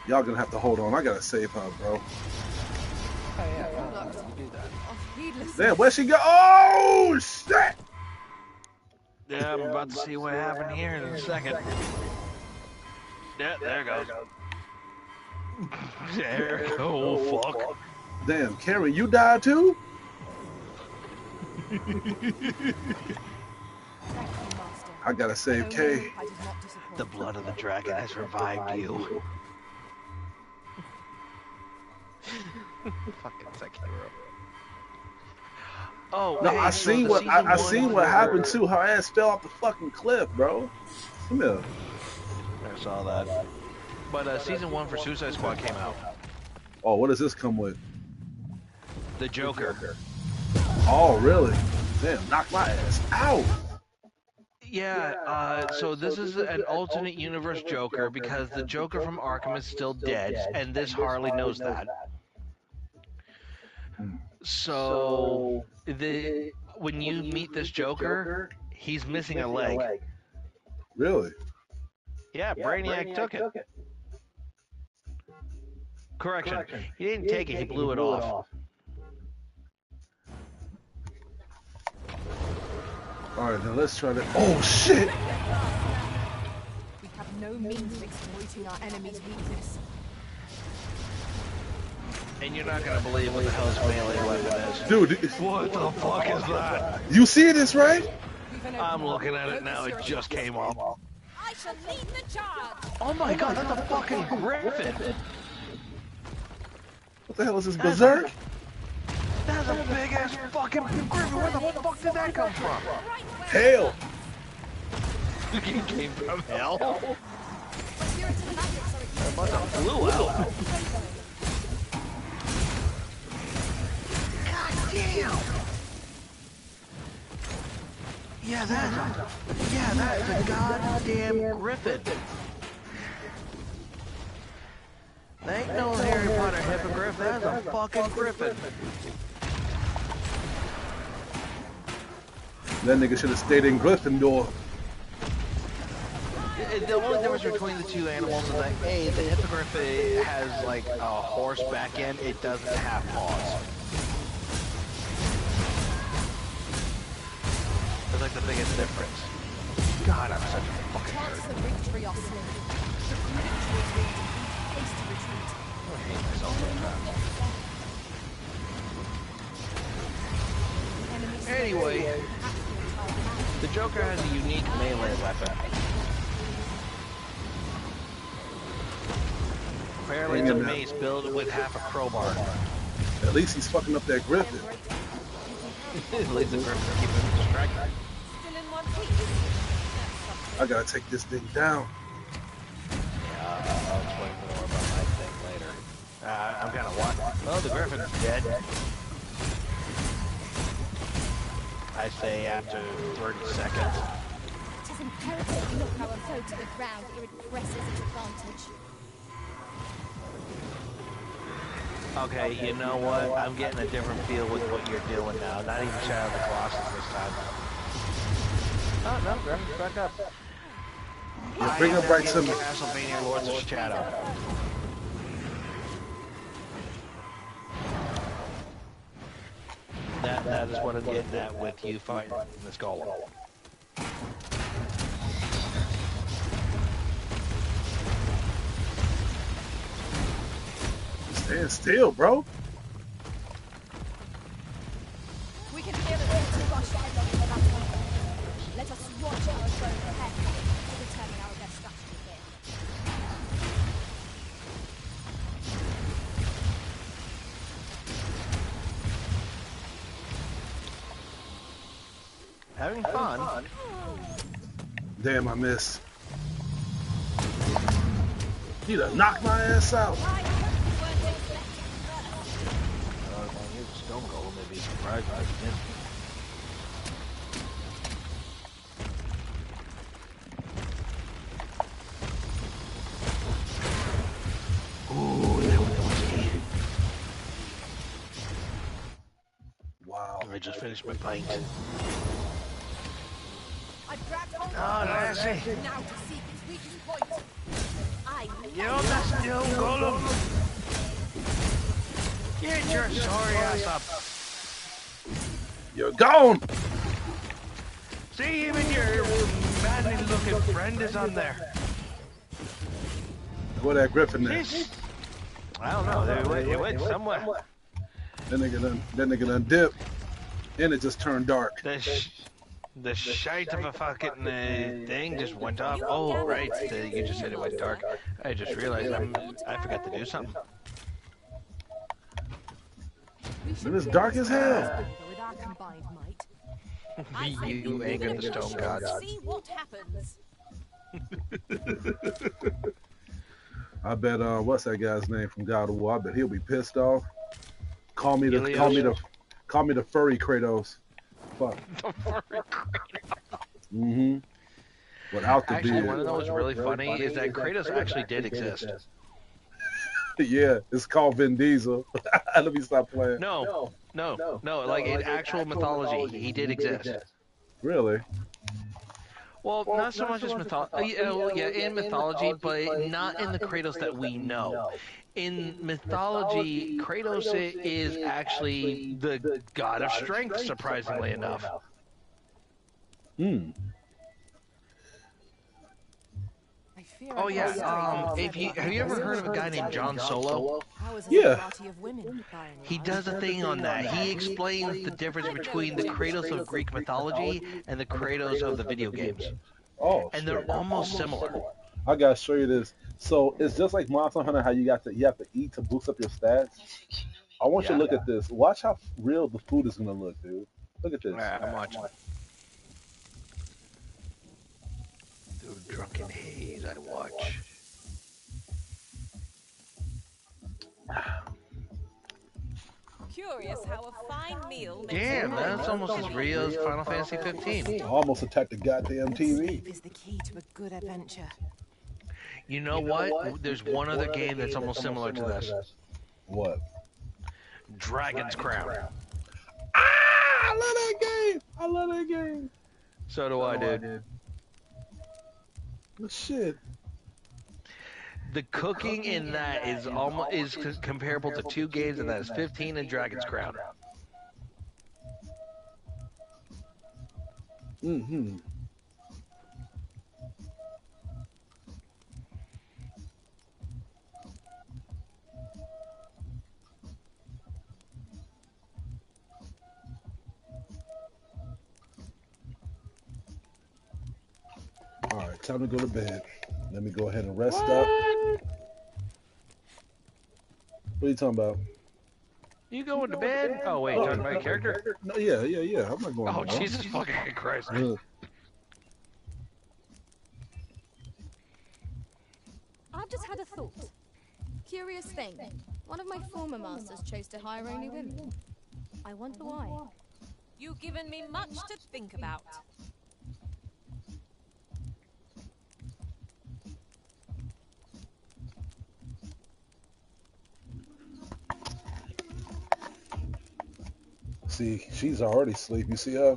Y'all gonna have to hold on. I gotta save her, bro. Oh yeah, you do that. Damn, where'd she go? Oh, shit! Yeah, I'm about to see what happened here in a second. Yeah, there it goes. There. Oh, fuck. Damn, Karen, you died too? I gotta save Kay. The blood of the dragon has revived you. Fucking Sekiro. Oh, No, hey, I seen what I seen what happened too. Her ass fell off the fucking cliff, bro. Come here. I saw that. But season 1 for Suicide Squad came out. Oh, what does this come with? The Joker. Oh, really? Damn, knock my ass out. Yeah, so this is an alternate universe Joker because the Joker from Arkham is still dead, and this Harley knows that. So when you meet this Joker, he's missing a leg. Really? Yeah, Brainiac took it. Correction, he didn't take it, he blew it off. Alright, now let's try to... Oh, shit! We have no means of exploiting our enemy's weakness. And you're not gonna believe what the hell his melee weapon is. Dude, What the fuck is that? you see this, right? I'm looking at it now, it just came up. I shall lead the charge. Oh my god, that's a fucking griffin! What the hell is this, Berserk? That's a big ass fucking griffin, where the fuck did that come from? Hell! It came from hell? Spirits and magics are It must have flew out. God damn! Yeah, that's a goddamn griffin. That ain't no Harry Potter hippogriff, that's a fucking griffin. That nigga should have stayed in Gryffindor. The only difference between the two animals is that A, the hippogriff has like a horse back end, it doesn't have paws. That's like the biggest difference. God, I'm such a fucking Chances nerd. of victory are slim. The Critic will be hasty retreat. I hate myself sometimes. Anyway, the Joker has a unique melee weapon. Apparently it's a mace built with half a crowbar. At least he's fucking up that Griffin. At least the Griffin keep him distracted. still in one piece. I gotta take this thing down. I'll explain more about my thing later. I'm kind of what? Oh, the Griffin's dead. I say after 30 seconds. It is imperative we knock our foe to the ground ere it presses its advantage. Okay, you know what? I'm getting a different feel with what you're doing now. Not even Shadow of the Colossus this time. Oh, no, Griffin's back up. Yeah, bring him right to me. Castlevania Lords of Shadow. That is what I'm getting at with you fighting this golem. Stand still, bro. We can hear it to rush headlong into battle. Let us watch our foe ahead, determine our best strategy here. Having fun. Damn, I missed. He done knocked my ass out. Here's a stone golem, they'd be surprised by him. Ooh, that was easy. Wow. I just finished my pint. I've grabbed hold Oh, Lassie. now to seek its weakest point. You're the stone golem. Get your sorry ass up. You're gone. See, even your badly looking friend is on there. Where that Griffin at? I don't know. It went somewhere. That nigga done dipped. And it just turned dark. The shite of a fucking thing just went off. Oh, right. You just said it went dark. I just realized I forgot to do something. And it's dark as hell. With our combined might. You angered the stone gods. See what happens. I bet what's that guy's name from God of War? I bet he'll be pissed off. Call me the furry Kratos. Fuck. The furry Kratos. Mm-hmm. without the Actually, beard. one of those really funny is that Kratos actually did exist. Yeah, it's called Vin Diesel. Let me stop playing. No, like in actual mythology, he did exist. Really? Well, not so much as mythology. Yeah, in mythology, but not in the Kratos that we know. In mythology, Kratos is actually the god of strength, surprisingly enough. Hmm. I fear Oh I'm yeah. not If you have you ever heard of a guy named John Solo? How is Yeah. a party of women by any He chance? does a thing on that. He explains the difference between the Kratos of Greek mythology and the Kratos of the video games, Oh, and shit. they're almost similar. I gotta show you this. So it's just like Monster Hunter, how you have to eat to boost up your stats. I want you to Yeah. look at this. Watch how real the food is gonna look, dude. Look at this. Alright, I'm watching. Through drunken haze, I watch. Curious how a fine meal makes Damn, you that's almost as real as Final Fantasy 15. I almost attacked the goddamn TV. Sleep is the key to a good adventure. You know what? There's one other game that's almost similar to this. What? Dragon's Crown. I love that game. I love that game. So do I, dude. Shit. The cooking in that is almost comparable to two games, and that is 15 and Dragon's Crown. Mm-hmm. All right, time to go to bed. Let me go ahead and rest up. What are you talking about? You going to bed? Oh wait, talking about your character? No, yeah. I'm not going. Oh nowhere. Jesus fucking Christ! I've just had a thought. Curious thing. One of my former masters chose to hire only women. I wonder why. You've given me much to think about. See, she's already asleep. You see her?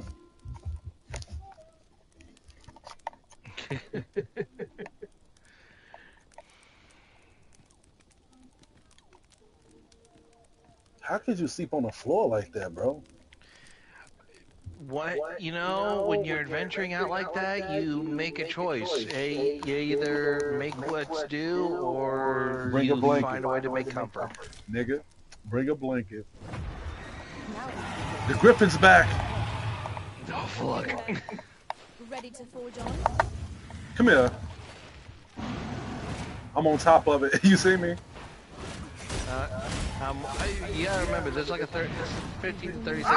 How could you sleep on the floor like that, bro? What, you know, when you're adventuring out like that, you make a choice. You either make what's due, or Bring a you blanket. find a way to make comfort. Nigga, bring a blanket. The Griffin's back. Oh fuck! Ready to forge on? Come here. I'm on top of it. You see me? You gotta remember, there's like a 15 to 30 seconds delay.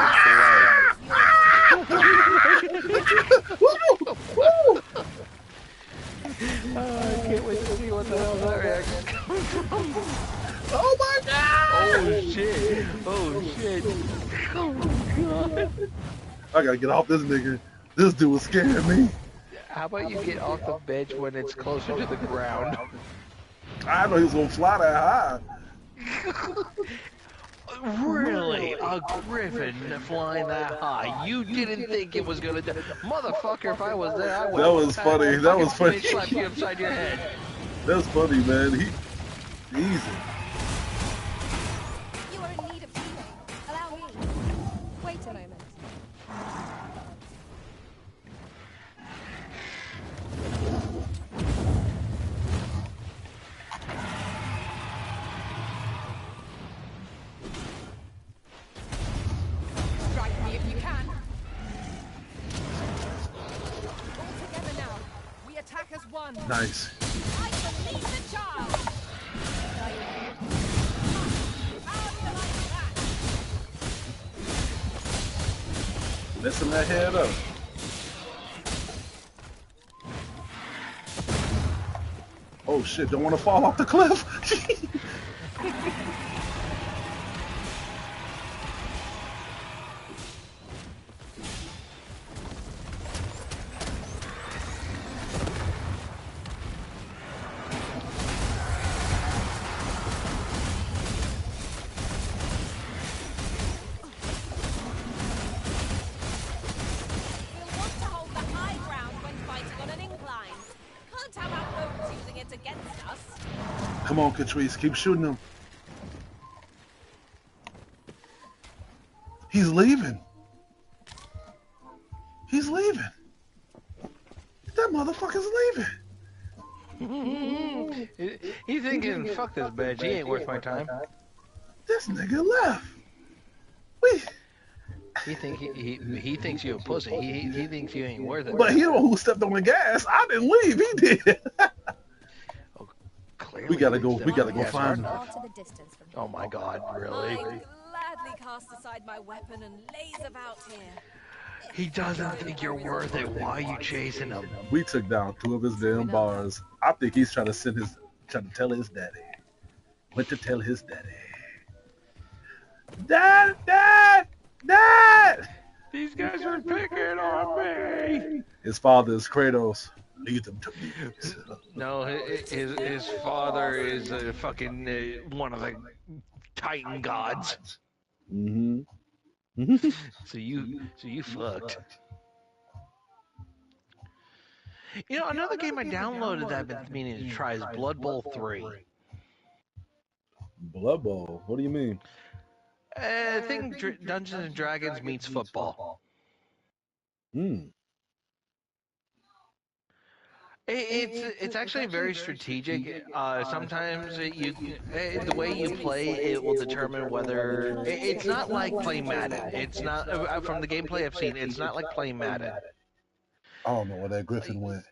I can't wait to see what the hell that reaction comes from. Oh my god! Oh shit! Oh shit! Oh god! I gotta get off this nigga. This dude was scaring me. How about you get off the bench when it's closer to the ground? I know he was gonna fly that high. Really? A griffin flying that high? You didn't think it was gonna do? Motherfucker, if I was there, I would. That was funny. That was funny. Slap you upside your head. That's funny, man. Easy. You are in need of healing. Allow me. Wait a moment. Strike me if you can. All together now. We attack as one. Nice. I believe the child. How do you like that? Messing that head up. Oh shit, don't want to fall off the cliff. Come on, Catrice, keep shooting him. He's leaving. He's leaving. That motherfucker's leaving. He's thinking, fuck this bitch, he ain't worth my time. This nigga left. We. He thinks you a pussy. He thinks you ain't worth it. But he the one who stepped on the gas. I didn't leave. He did. Oh, clearly we gotta go find him. Oh my God, really? I gladly cast aside my weapon and laze about here. He doesn't think you're worth it. Why are you chasing him? We took down 2 of his damn bars. I think he's trying to tell his daddy. Went to tell his daddy. Dad! These guys are picking on me. His father is Kratos. Lead them to me. No, his father is a fucking one of the Titan gods. Mm-hmm. So you fucked. You know, another game I downloaded that I've been meaning to try is Blood Bowl 3. Blood Bowl? What do you mean? I think Dungeons and Dragons meets football. It's actually very strategic. Sometimes the way you play it will determine whether it's not like playing Madden. It's not from the gameplay I've seen. It's not like playing Madden. I don't know where that Griffin went.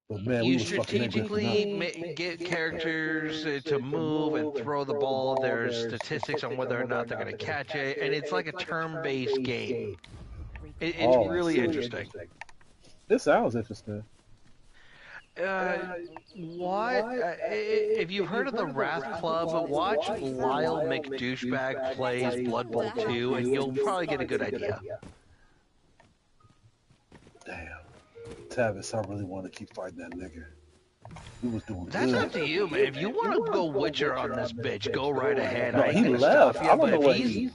But man, you strategically get characters to move and throw the ball. There's statistics on whether or not they're going to catch it, and it's like a turn-based game. It's really interesting. This sounds interesting. If you've heard of the Wrath Club, watch Lyle McDouchebag plays Blood Bowl 2, and you'll probably get a good idea. Damn. Tavis, I really want to keep fighting that nigga. He was doing That's good. up to you, man. If you want to go Witcher on this bitch, go right ahead. No, he left. I don't know where he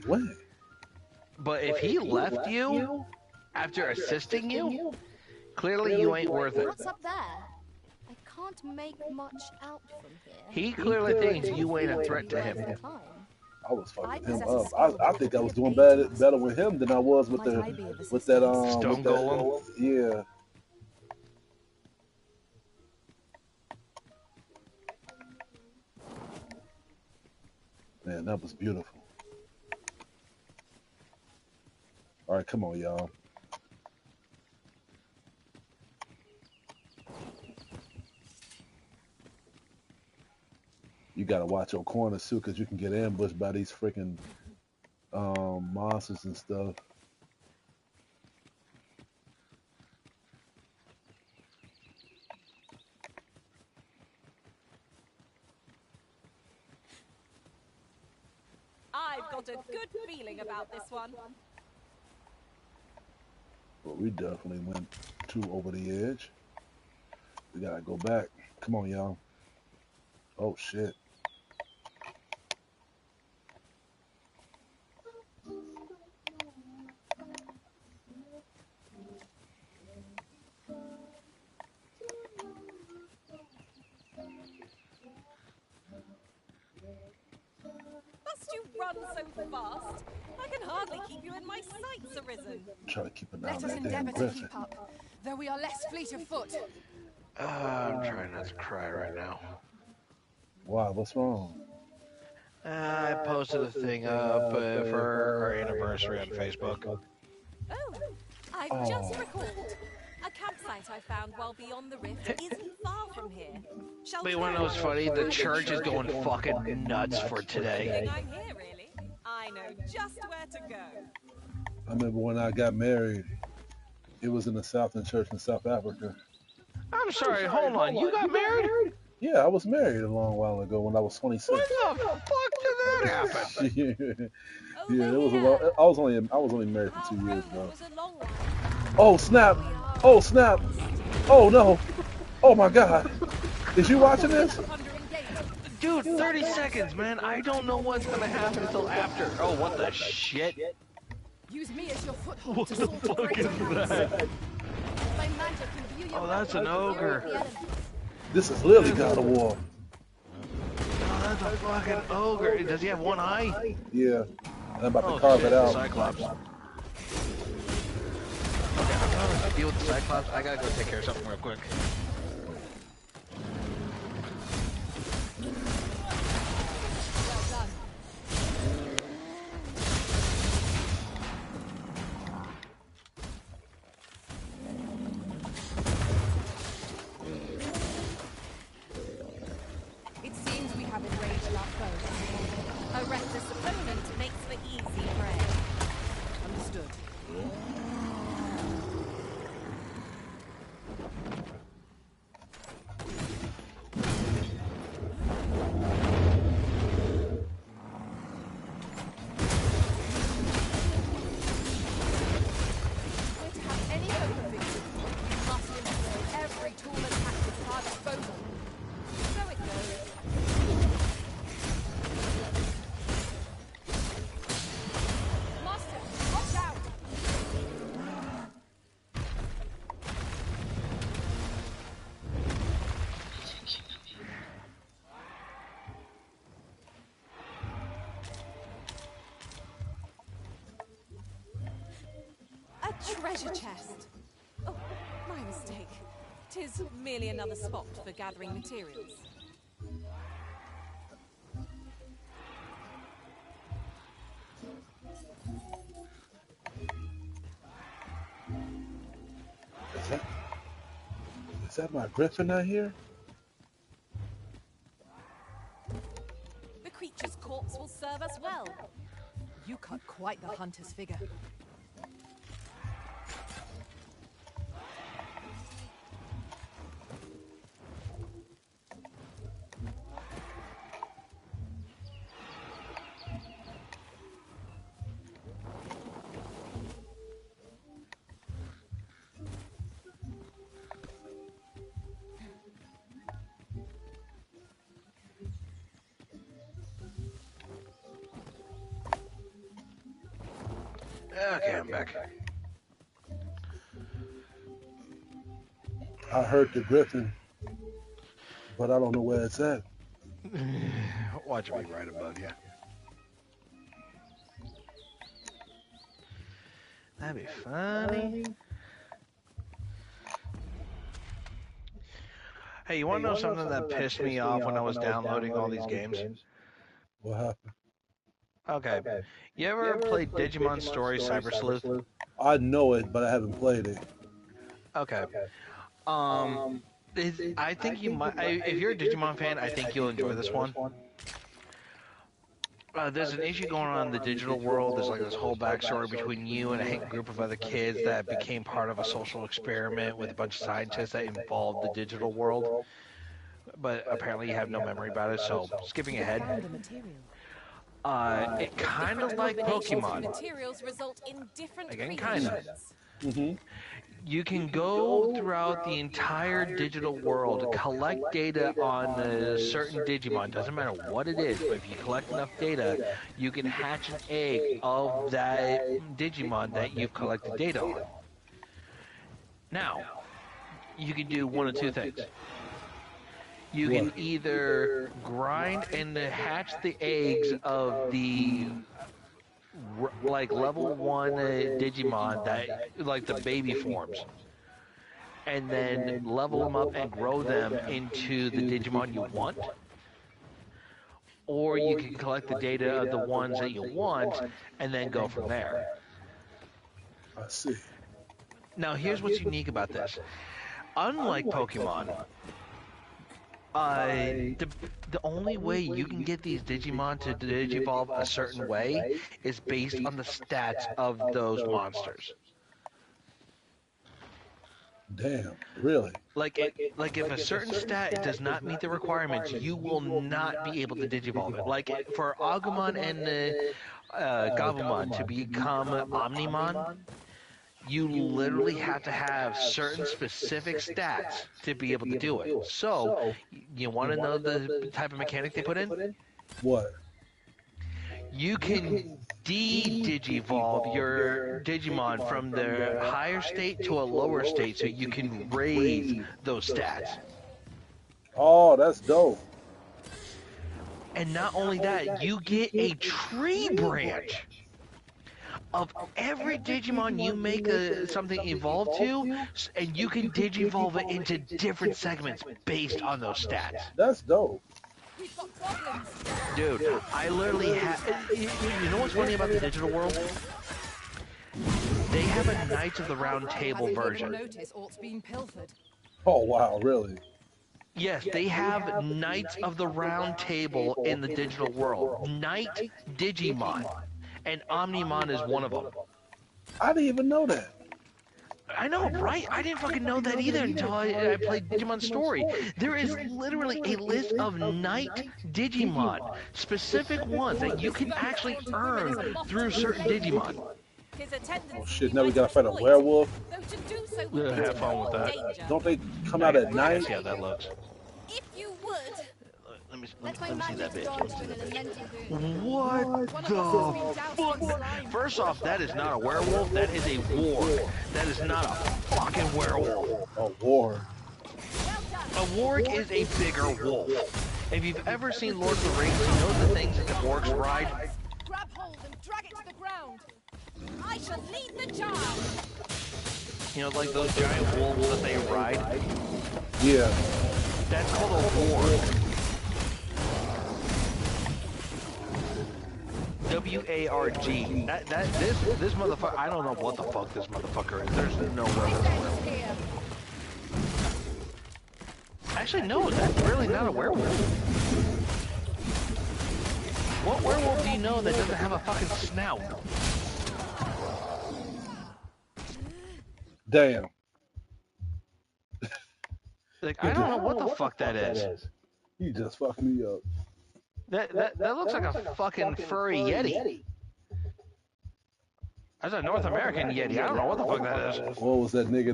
went. But if he left you after assisting you, clearly you ain't worth it. What's up there? I can't make much out from here. He clearly thinks you ain't a threat to him. I was fucking him up. I think I was doing better with him than I was with that Stone Golem. Yeah. Man, that was beautiful. All right, come on, y'all. You gotta watch your corners too, cause you can get ambushed by these freaking monsters and stuff. I've got a good feeling about this one. But we definitely went too over the edge. We gotta go back. Come on, y'all. Oh shit. Must you run so fast? I can hardly keep you in my sights, Arisen. Try to keep an eye on Let us that damn endeavour to Griffin. keep up, though we are less fleet of foot. I'm trying not to cry right now. Why? What's wrong? I posted a thing up for our anniversary on Facebook. Oh, I've just recalled. A campsite I found while beyond the rift isn't far from here. Shall But we you want to know what's funny? The church is going fucking nuts for today. I'm here, really. I know just where to go. I remember when I got married, it was in the Southern Church in South Africa. I'm sorry, hold on. You got married? Yeah, I was married a long while ago when I was 26. When the fuck did that happen? Yeah, it was a long, I was only married for 2 years though. It was a long one. Oh snap! Oh snap! Oh no! Oh my God! Is you watching this? Dude, 30 seconds, man. I don't know what's gonna happen until after. Oh, what the shit? Use me as your foothold What to the sort fuck is that? My magic can view your Oh, that's an ogre. This is literally God of War. Oh, that's a fucking ogre. Does he have one eye? Yeah. I'm about to Oh carve shit, it out. Cyclops. Okay, I'm gonna deal with the Cyclops. I gotta go take care of something real quick. Well done. It seems we have enraged our foe. A reckless opponent makes for easy prey. Understood. We're to have any hope of victory, we must employ every tool and tactic at our disposal. So it goes. Master, watch out! I think you know me. A treasure chest. Oh, my mistake. 'Tis merely another spot for gathering materials. Is that my griffin out here? The creature's corpse will serve us well. You cut quite the hunter's figure. Okay, I'm back. I heard the griffin, but I don't know where it's at. Watch it be right above you. That'd be funny. Hey, you want to know something that pissed me off when I was downloading all these games? What happened? Okay. You ever played Digimon Story Cyber Sleuth? I know it, but I haven't played it. Okay. I think you might. If you're a Digimon fan, I think you'll enjoy this one. There's an issue going on in the digital world. There's like this whole backstory between you and a group of other kids that became part of a social experiment with a bunch of scientists that involved the digital world. But apparently you have no memory about it, so skipping ahead. Found the material. It kind of like Pokemon. Materials result in different Again, kinda. creations. Mm-hmm. You can go throughout the entire digital world, collect data on a certain Digimon. Doesn't matter what it is, but if you collect enough data, you can hatch an egg of that Digimon that you've collected data on. Now, you can do one of two things. You can either grind and hatch the eggs of the like level 1 Digimon that like the baby forms, and then level them up and grow them into the Digimon you want, or you can collect the data of the ones that you want and then go from there. I see. Now here's what's unique about this. Unlike Pokemon, the only way you can get these Digimon to digivolve a certain way is based on the stats of those monsters. Damn, really? Like if a certain stat does not meet the requirements, you will not be able to digivolve it. Like for Agumon and Gabumon to become Omnimon, you literally have to have certain specific stats to be able to do it. So, you want to know the type of mechanic they put in? What? You can de-digivolve your Digimon from their higher state to a lower state so you can raise those stats. Oh, that's dope. And not only that, you get a tree branch of every Digimon you make something evolve to, and you can Digivolve it into different segments based on those stats. That's dope. We've got problems. Dude, I literally have. You know what's funny about the digital world? They have a Knights of the Round Table Hasn't even version. noticed ort's been pilfered. Oh wow, really? Yes, they have Knights of the Round Table in the digital world. Knight Digimon. And Omnimon is one of them. I didn't even know that. I know, right? I didn't fucking know that either until I played Digimon Story. There is literally a list of Knight Digimon, specific ones that you can actually earn through certain Digimon. His attendance Oh shit, now we gotta fight a werewolf. Though to do so Yeah, would have fun with that. danger. Don't they come out at night? Yeah, that looks. If you would, That's my Let me see magic that bitch. dodge to an elemental boon. What One of us has the been doused in fuck? slime. First off, that is not a werewolf. That is a warg. That is not a fucking werewolf. A war. A warg is a bigger wolf. If you've ever seen Lord of the Rings, you know the things that the orcs ride. Grab hold and drag it to the ground. I shall lead the charge. You know, like those giant wolves that they ride. Yeah. That's called a warg. W-A-R-G. This motherfucker. I don't know what the fuck this motherfucker is. There's no werewolf. Here. Actually, no, that's really not a werewolf. What werewolf do you know that doesn't have a fucking snout? Damn. Like, I don't know what the fuck that is. You just fucked me up. That looks like a fucking furry Yeti. That's a North American Yeti. I don't know what the fuck that is. What was that nigga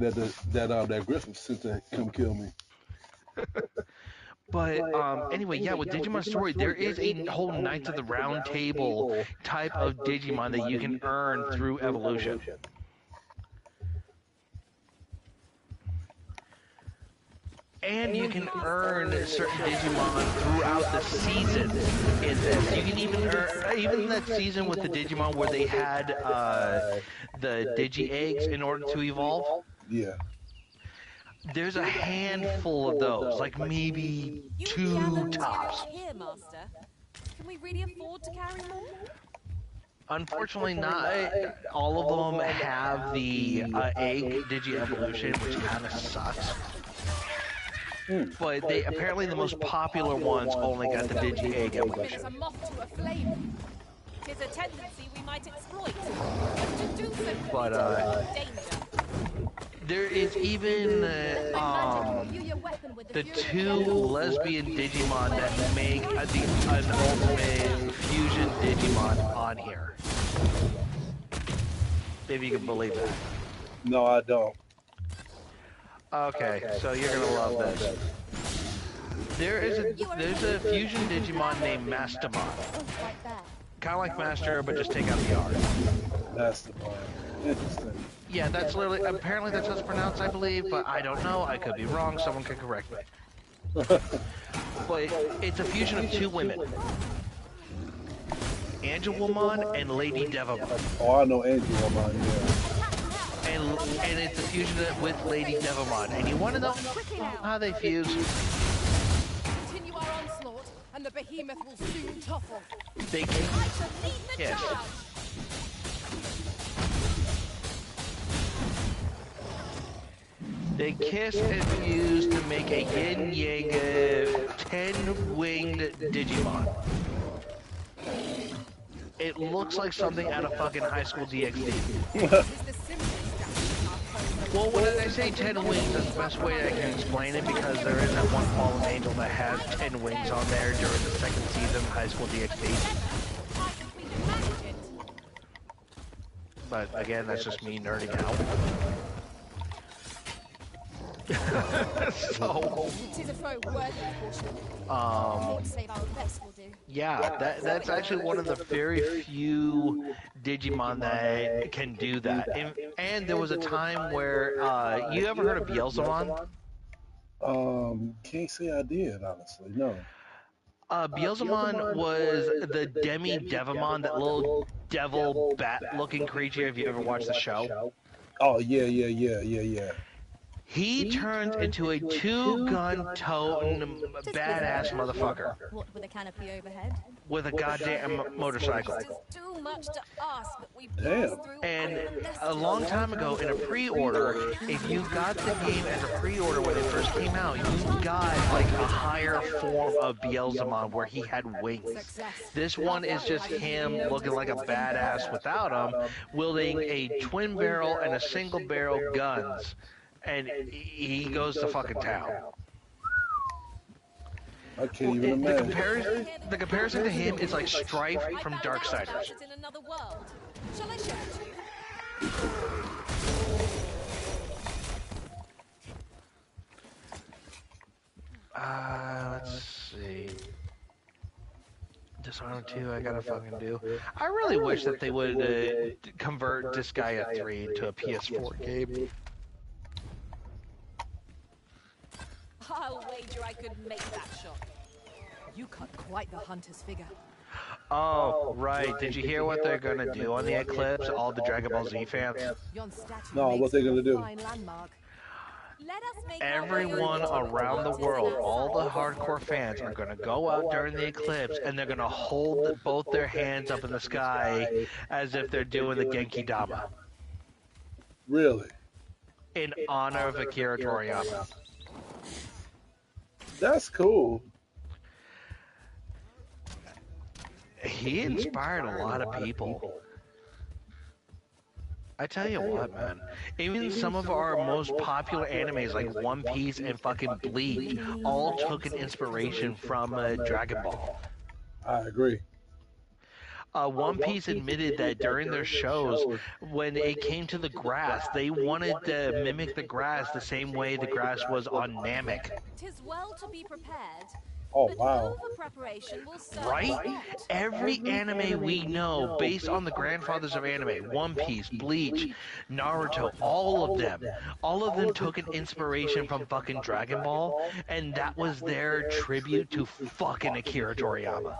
that Griffin sent to come kill me? But anyway, yeah, with Digimon Story, there is a whole Knights of the Round Table type of Digimon that you can earn through evolution. And you can earn certain Digimon throughout the season in this. You can even earn, even that season with the Digimon where they had the Digi Eggs in order to evolve. Yeah. There's a handful of those, like maybe You 2 gather tops. here, Master. Can we really afford to carry more? Unfortunately, not all of them have the egg Digi-evolution, which kind of sucks. But they apparently the most popular ones only got the Digi-egg It's evolution. a moth to a flame. Tis a tendency we might exploit. But to do so would But, be danger. There is even the 2 lesbian Digimon that make an ultimate fusion Digimon on here. If you can believe that. No, I don't. Okay, so you're gonna love this. There's a fusion Digimon named Mastamon. Right there. Kind of like Master, but just take out the R. That's the plan. Interesting. Yeah, that's literally, apparently that's how it's pronounced, I believe, but I don't know. I could be wrong. Someone can correct me. But it's a fusion of 2 women. Angelwomon and Lady Devamon. Oh, I know Angela, man. Yeah. And it's a fusion with Lady Devamon. And you want to know how they fuse? Continue our onslaught, and the behemoth will soon topple. They I shall lead the Yes. charge. They kiss and fuse to make a yin yang 10-winged Digimon. It looks like something out of fucking High School DxD. It's the simplest action. Well, when I say 10 wings, that's the best way I can explain it because there is that one fallen angel that has 10 wings on there during the 2nd season of High School DxD. I think we can manage it. But again, that's just me nerding out. So, It is a foe worthy of caution. Won't save our best will do. yeah, that's actually one of the very few Digimon that can do that. And there was a time where, you ever heard of Beelzemon? Can't say I did, honestly. No. Beelzemon was the Demi-Devimon, that little devil bat-looking creature. Have you ever watched the show? Oh yeah, yeah, yeah, yeah, yeah. He turns into a two-gun toting Just badass wizard. motherfucker What with a canopy overhead? with a goddamn motorcycle. It is too much to ask, but we Damn. pass through And Island a long time ago in a pre-order, if you got the game as a pre-order when it first came out, you got like a higher form of Beelzemon where he had wings. Success. This one is just him looking like a badass without him, wielding a twin barrel and a single barrel guns, and he goes to fucking town. I can't even The imagine. comparison to him is like Strife I from found out about Darksiders. it in another world. Shall I show it to you? Let's see. Dishonored 2, I gotta fucking do. I really wish that they would convert Disgaea 3 into a PS4 game. I'll wager I could make that shot. You cut quite the hunter's figure. Oh, right. Did you hear what they're gonna do on the Eclipse? All the Dragon Ball Z fans? Yon statue No, makes what they gonna a do? fine landmark. Let us make our way Everyone over to around the waters world, and all the outside. hardcore fans, are gonna go out during the eclipse and they're gonna hold both their hands up in the sky as if they're doing the Genki Dama Really? in honor of Akira Toriyama. That's cool. He inspired a lot of people. I tell you what, man. Even some of our most popular animes like One Piece and fucking Bleach all took an inspiration from Dragon Ball. I agree. One Piece admitted that during their shows, when it came to the grass, they wanted to mimic the grass the same way the grass was on Namek. 'Tis well to be prepared, Oh but wow. over preparation will serve Right? us not. Every anime we know, based on the grandfathers of anime, One Piece, Bleach, Naruto, all of them took an inspiration from fucking Dragon Ball, and that was their tribute to fucking Akira Toriyama.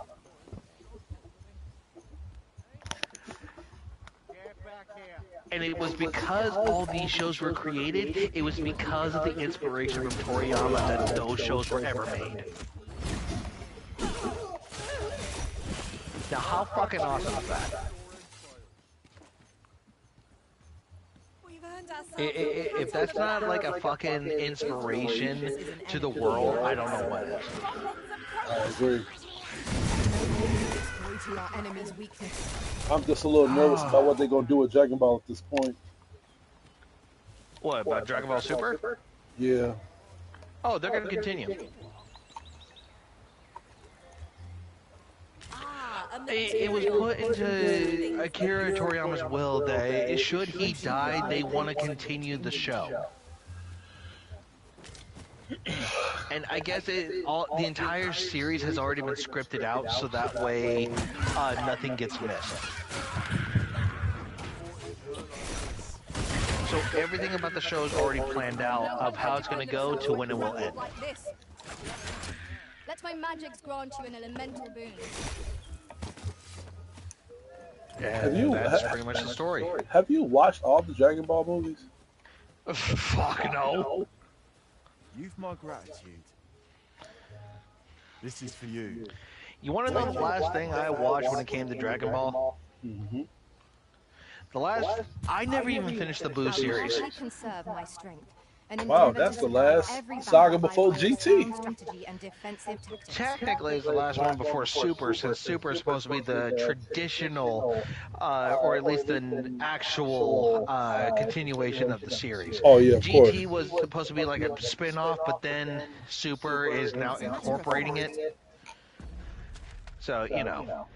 And it was because all these shows were created, it was because of the inspiration from Toriyama that those shows were ever made. Now, how fucking awesome is that? We've earned ourselves If that's not like a fucking inspiration to the world, I don't know what is. I agree. Exploiting our enemy's weakness. I'm just a little nervous about what they're gonna do with Dragon Ball at this point. What, about Dragon Ball Super? Yeah. Oh, they're gonna continue. It was put into Akira Toriyama's will that should he die, they want to continue the show. And I guess the entire series has already been scripted out, so that way nothing gets missed. So everything about the show is already planned out of how it's going to go to when it will end. Like this. Let my magics grant you an elemental boon. And that's pretty much the story. Have you watched all the Dragon Ball movies? Fuck no. You've my gratitude. This is for you. You want to know the last thing I watched when it came to Dragon Ball? Mm-hmm. I never even finished the Buu series. I conserve my strength. Wow, that's the last saga before GT. Technically, it's the last one before Super, since Super is supposed to be the traditional, or at least an actual continuation of the series. Oh yeah, of course. GT was supposed to be like a spin-off, but then Super is now incorporating it. So, you know.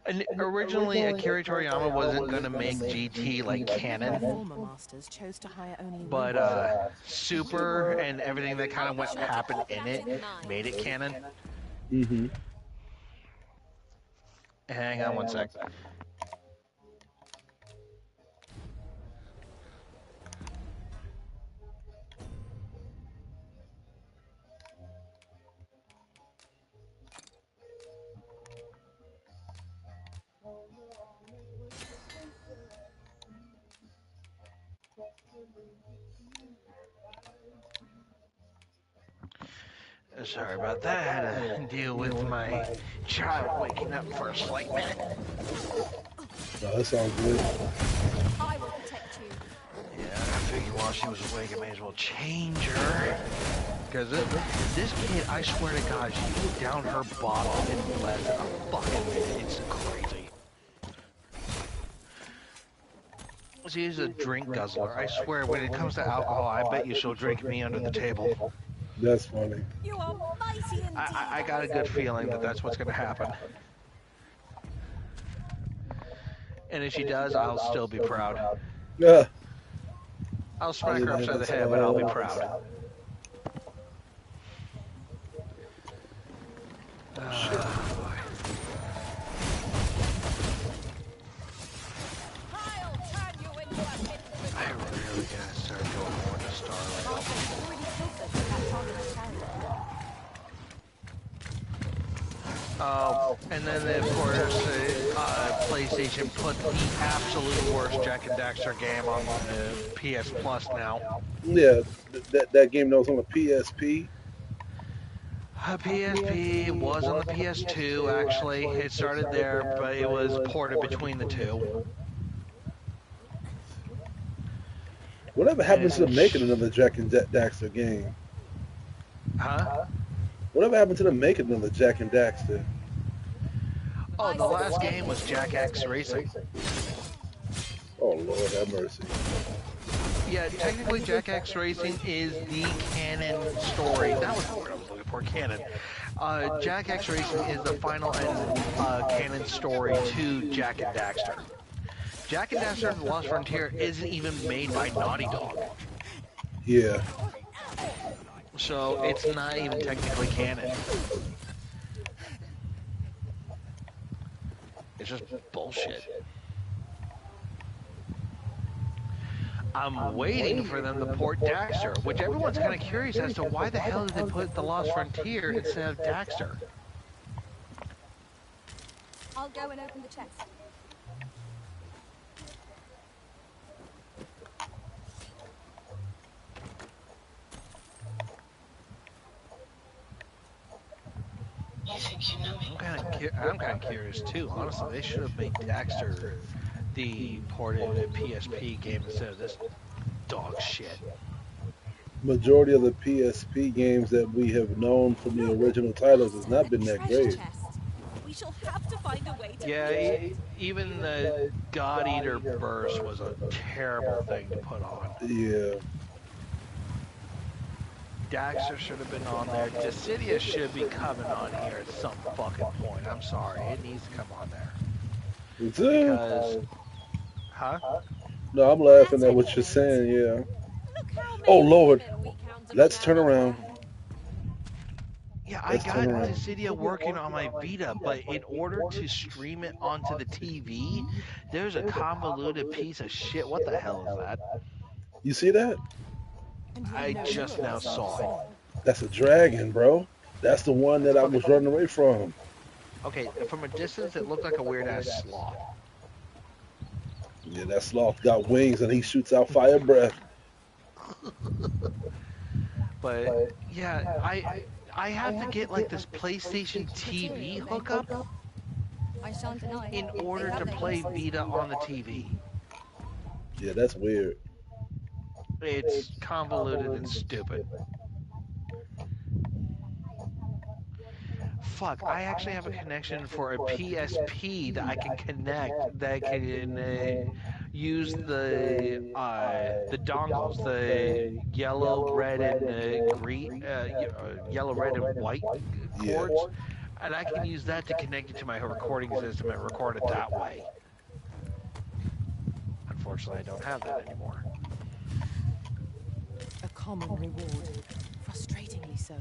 And originally, Akira Toriyama wasn't going to make GT like canon, Former masters chose to hire only but Super and everything that kind of happened in it made it canon. Mm-hmm. Hang on one sec. Sorry about that. I had to deal with my child waking up for a slight minute. No, that sounds good. I will protect you. Yeah, I figured while she was awake, I may as well change her. Because this kid, I swear to God, she down her bottle in less than a fucking minute. It's crazy. She is a drink guzzler. I swear, when it comes to alcohol, I bet you she'll drink me under the table. That's funny. You are mighty indeed. I got a good feeling that that's what's going to happen. And if she does, I'll still be proud. Yeah. I'll smack her upside the head, but I'll be proud. I'll turn you into a pit. I really gotta start going more to Starlight. You've already killed them with that target chariot. Oh, and then of course, PlayStation put the absolute worst Jack and Daxter game on the PS Plus now. Yeah, that game that was on the PSP. PSP was on the PS2, actually. It started there, but it was ported between the two. Whatever happened to them making another Jack and Daxter game? Huh? Whatever happened to them making another Jack and Daxter? Oh, the last game was Jack X Racing. Oh, Lord have mercy. Yeah, technically Jack X Racing is the canon story. That was the word I was looking for, canon. Jack X Racing is the final and canon story to Jack and Daxter. Jack and Daxter The Lost Frontier isn't even made by Naughty Dog. Yeah. So it's not even technically canon. It's just bullshit. I'm waiting for them to port Daxter, which everyone's kind of curious as to why the hell did they put The Lost Frontier instead of Daxter? I'll go and open the chest. You think you know me? I'm kind of curious too. Honestly, they should have made Daxter the ported PSP game instead of this dog shit. Majority of the PSP games that we have known from the original titles has not been that Treasure great. chest. We shall have to find a way to Yeah, even the God Eater Burst was a terrible thing to put on. Yeah. Daxter should have been on there. Dissidia should be coming on here at some fucking point. I'm sorry, it needs to come on there. It's it. Because, huh? No, I'm laughing at what you're saying, yeah. Look how many Oh, Lord. women we counted Let's on turn that around. Yeah, I Let's got turn around. Dissidia working on my Vita, but in order to stream it onto the TV, there's a convoluted piece of shit. What the hell is that? You see that? And you I know just now saw it. That's a dragon, bro. That's the one that I was running away from. Okay, from a distance, it looked like a weird-ass sloth. Yeah, that sloth got wings and he shoots out fire breath. But, yeah, I have to get, like, this PlayStation TV hookup I shan't deny. in order to play Vita on the TV. Yeah, that's weird. It's convoluted and stupid. Fuck, I actually have a connection for a PSP that I can connect that can use the dongles, the yellow, red, and green, yellow, red, and white cords, and I can use that to connect it to my recording system and record it that way. Unfortunately, I don't have that anymore. a common reward. Frustratingly so.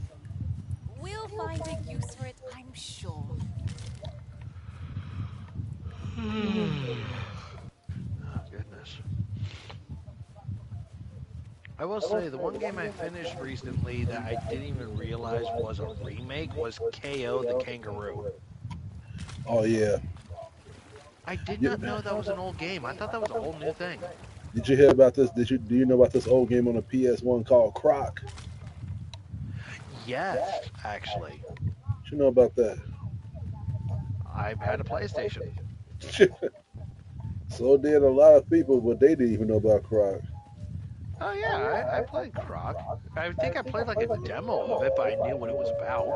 We'll find a use for it, I'm sure. Oh, goodness. I will say, the one game I finished recently that I didn't even realize was a remake was KO the Kangaroo. Oh, yeah. I did not know that was an old game. I thought that was a whole new thing. Did you hear about this? Do you know about this old game on the PS1 called Croc? Yes, actually. What you know about that? I've had a PlayStation. So did a lot of people, but they didn't even know about Croc. Oh yeah, I played Croc. I think I played like a demo of it, but I knew what it was about.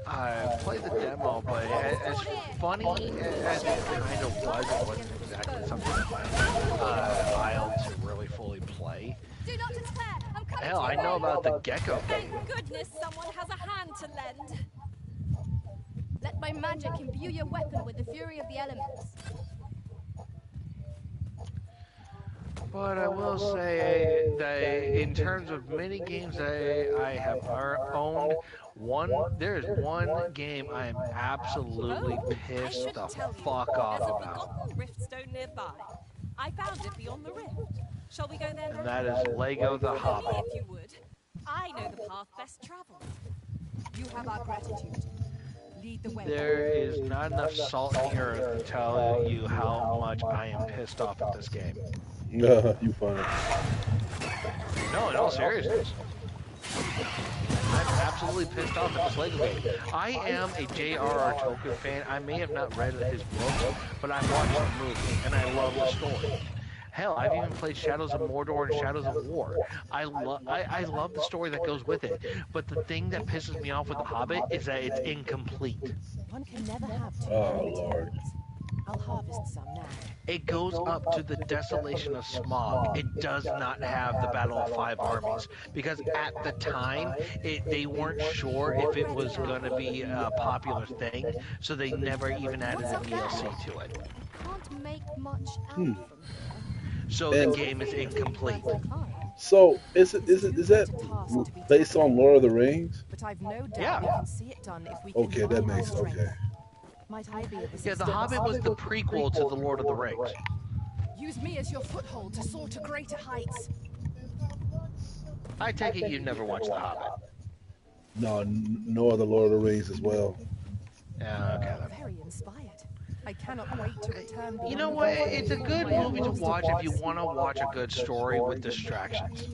I played the demo, but as funny as it kind of was, it wasn't exactly something in my aisle to really fully play. Do not despair. I'm coming Hell, to I your know aid. about the Gecko Thank game. goodness someone has a hand to lend. Let my magic imbue your weapon with the fury of the elements. But I will say that in terms of mini games that I have owned, there is one game I am absolutely Oh, I pissed should the tell you. fuck off There's a about, forgotten rift stone nearby. I found it beyond the rift. Shall we go there and now? that is Lego The Follow me Hobbit. if you would. I know the path best traveled. You have our gratitude. Lead the way. There is not enough salt in the earth to tell you how much I am pissed off at this game. You fine. No, in all seriousness. I'm absolutely pissed off at this Lego game. I am a J.R.R. Tolkien fan. I may have not read his books, but I've watched the movie, and I love the story. Hell, I've even played Shadows of Mordor and Shadows of War. I love the story that goes with it. But the thing that pisses me off with The Hobbit is that it's incomplete. One can never have too Oh, many Lord. tales. I'll harvest some now. It goes up to the desolation of Smog. It does not have the Battle of Five Armies because at the time they weren't sure if it was going to be a popular thing, so they never even added a DLC to it. Can't make much out from here. So the game is incomplete. So is that based on Lord of the Rings? But I've no doubt Yeah. we can see it done if we can Okay, that combine our makes strength. okay. Might I be of Yeah, The assistance? Hobbit was the prequel to The Lord of the Rings. Use me as your foothold to soar to greater heights. I take it you've never watched The Hobbit. No, nor the Lord of the Rings as well. Yeah, okay then. Very inspired. I cannot wait to return. You know what? It's a good movie to watch if you want to watch a good story with distractions.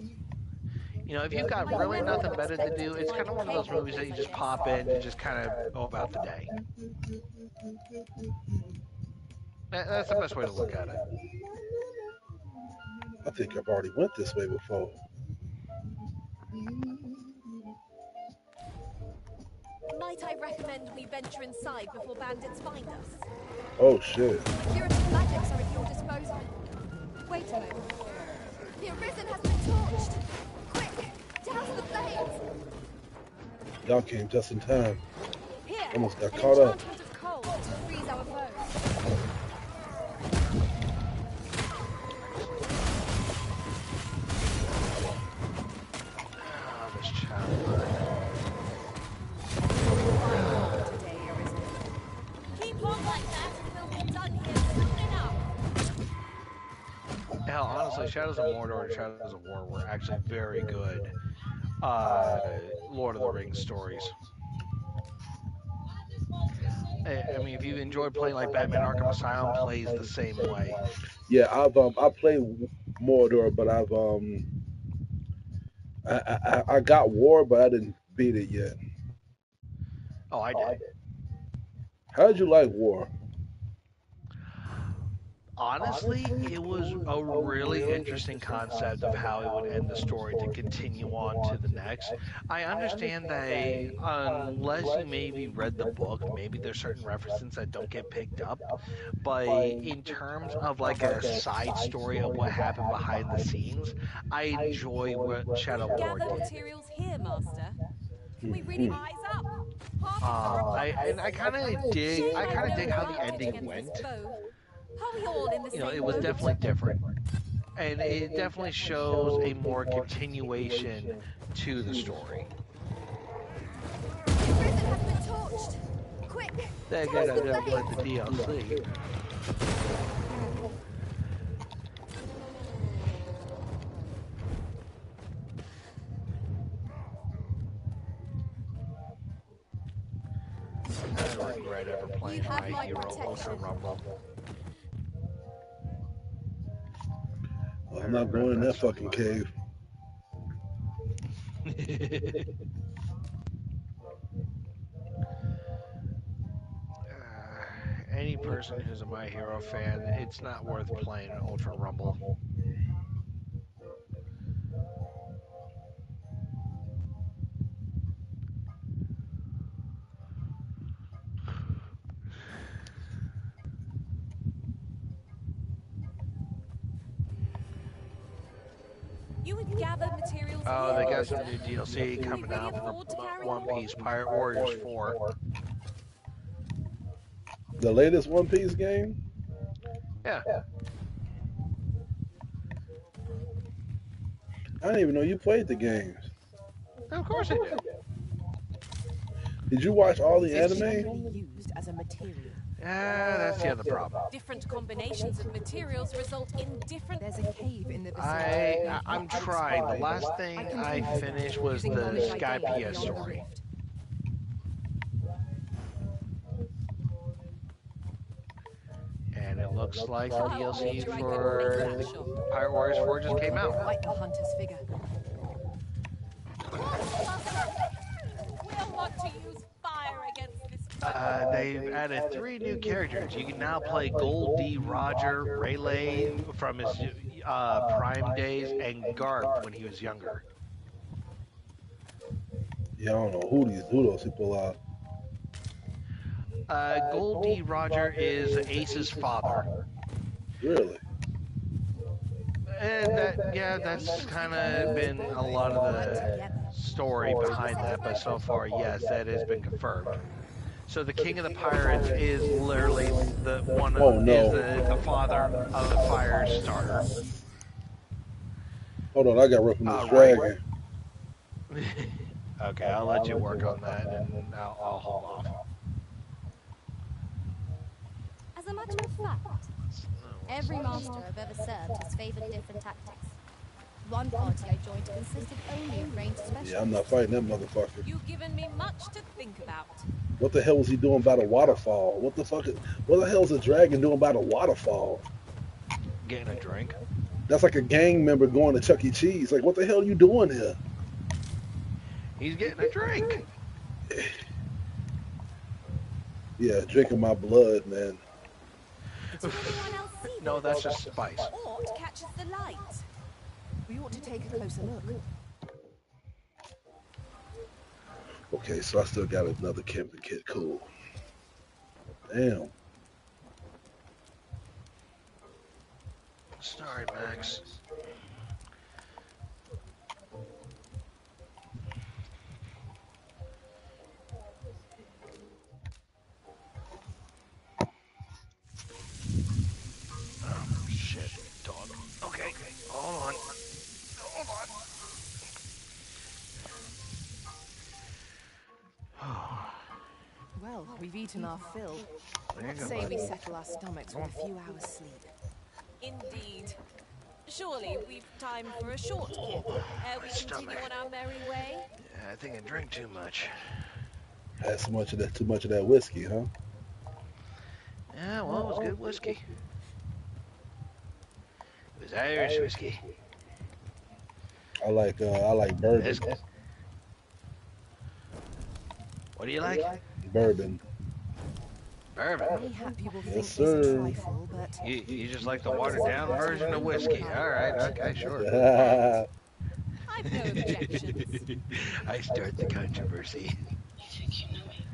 You know, if you've got really nothing better to do, it's kind of one of those movies that you just pop in and just kind of go about the day. That's the best way to look at it. I think I've already went this way before. Might I recommend we venture inside before bandits find us? Oh shit. Curative magics are at your disposal. Wait a moment. The Arisen has been torched. Quick, douse the flames. Y'all came just in time. Here, Almost got an caught up. enchantment of cold to freeze our foes. Oh, this child. Today, Arisen. Keep on like that and we'll be done here soon enough. Hell, honestly, Shadows of Mordor and Shadows of War were actually very good Lord of the Rings stories. I mean, if you enjoyed playing like Batman Arkham Asylum plays the same way. Yeah, I played Mordor, but I got War, but I didn't beat it yet. Oh, I did. How did you like War? Honestly, it was a really interesting concept of how it would end the story to continue on to the next. I understand that unless you maybe read the book, maybe there's certain references that don't get picked up. But in terms of like a side story of what happened behind the scenes, I enjoy what Shadow War Gather did. materials here, Master. Can we really eyes up? I kind of dig how the ending went. Are we all in the You know, same it was boat? definitely different. And it definitely shows a more continuation to the story. The Arisen has been torched. Quick, They're douse gonna the play flames. the DLC. I regret ever playing have My my Hero protection. Ultra Rumble. I'm not going in that fucking cave. Any person who's a My Hero fan, it's not worth playing Ultra Rumble. You would gather materials Oh, here. they got some new DLC Can we coming really out afford to for carry One more? Piece Pirate Warriors 4. The latest One Piece game? Yeah. I didn't even know you played the games. Of course I do. Did you watch all the It's- anime? Generally used as a material. Yeah, that's the other problem. Different combinations of materials result in different... There's a cave in the vicinity. I'm trying. The last thing I finished was Using the knowledge I Sky gained PS beyond the story. rift. And it looks like the I'll DLC wager I could for make that shop. Pirate Warriors 4 just came out. Quite the hunter's figure. We'll want to use fire against this... They've added 3 new characters. You can now play Gold D. Roger, Rayleigh from his prime days, and Garp when he was younger. Yeah, I don't know who those people are. Gold D. Roger is Ace's father. Really? And that's kind of been a lot of the story behind that, but so far, yes, that has been confirmed. So the King of the Pirates is literally the one of is the father of the fire starter. Hold on, I got rough from this Right. dragon. Okay, I'll let you work on that, and I'll hold off. As a matter of fact, every master I've ever served has favored different tactics. One party I joined consisted only of ranged specialists. Yeah, I'm not fighting that motherfucker. You've given me much to think about. What the hell was he doing by the waterfall? What the hell is a dragon doing by the waterfall? Getting a drink. That's like a gang member going to Chuck E. Cheese. Like, what the hell are you doing here? He's getting a drink. Yeah, drinking my blood, man. Did anyone else see No, this? that's just spice. Or catches the light? We ought to take a closer look. Okay, so I still got another camping kit. Cool. Damn. Sorry, Max. Oh, shit, dog. Okay, hold on. Hold on. Well, we've eaten our fill. There you go, Say bud. we settle our stomachs with a few hours sleep. Indeed. Surely we've time for a short kip ere we continue on our merry way. Yeah, I think I drink too much. Had too much of that whiskey, huh? Yeah, well, it was good whiskey. It was Irish whiskey. I like bourbon. It's- What do you like? Bourbon. Bourbon. Mayhap you will think Yes, this a sir. trifle, but You just like the watered down version of whiskey. All right, okay, sure. I've no objections. I start the controversy. You think you know me?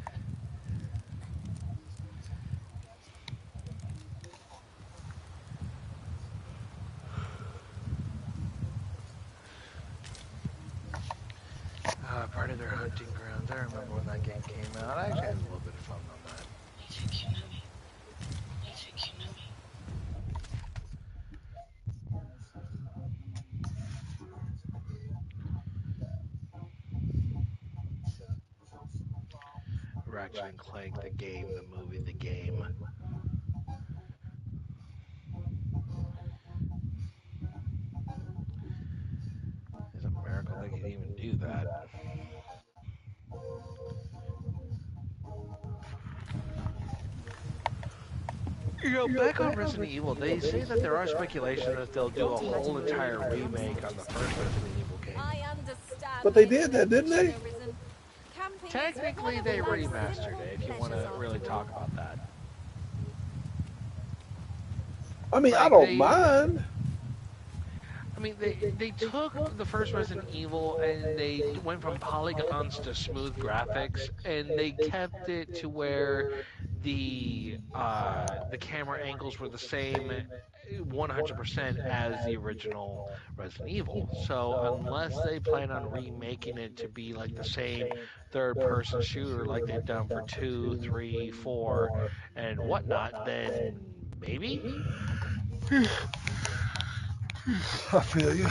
Part of their hunting grounds. I remember when that game came out. I actually had a little bit of fun on that. You think you know me? You think you know me? Ratchet and Clank, the game, the movie, the game. It's a miracle they could even do that. You know, back on Resident Evil, they say that there are speculations that they'll do a whole entire remake on the first Resident Evil game. I understand But they did that, didn't they? Technically, they remastered it. If you want to really talk about that. I mean, Like, I don't mind. I mean, they took the first Resident Evil and they went from polygons to smooth graphics, and they kept it to where the camera angles were the same 100% as the original Resident Evil. So unless they plan on remaking it to be like the same third-person shooter like they've done for 2, 3, 4, and whatnot, then maybe. I feel you.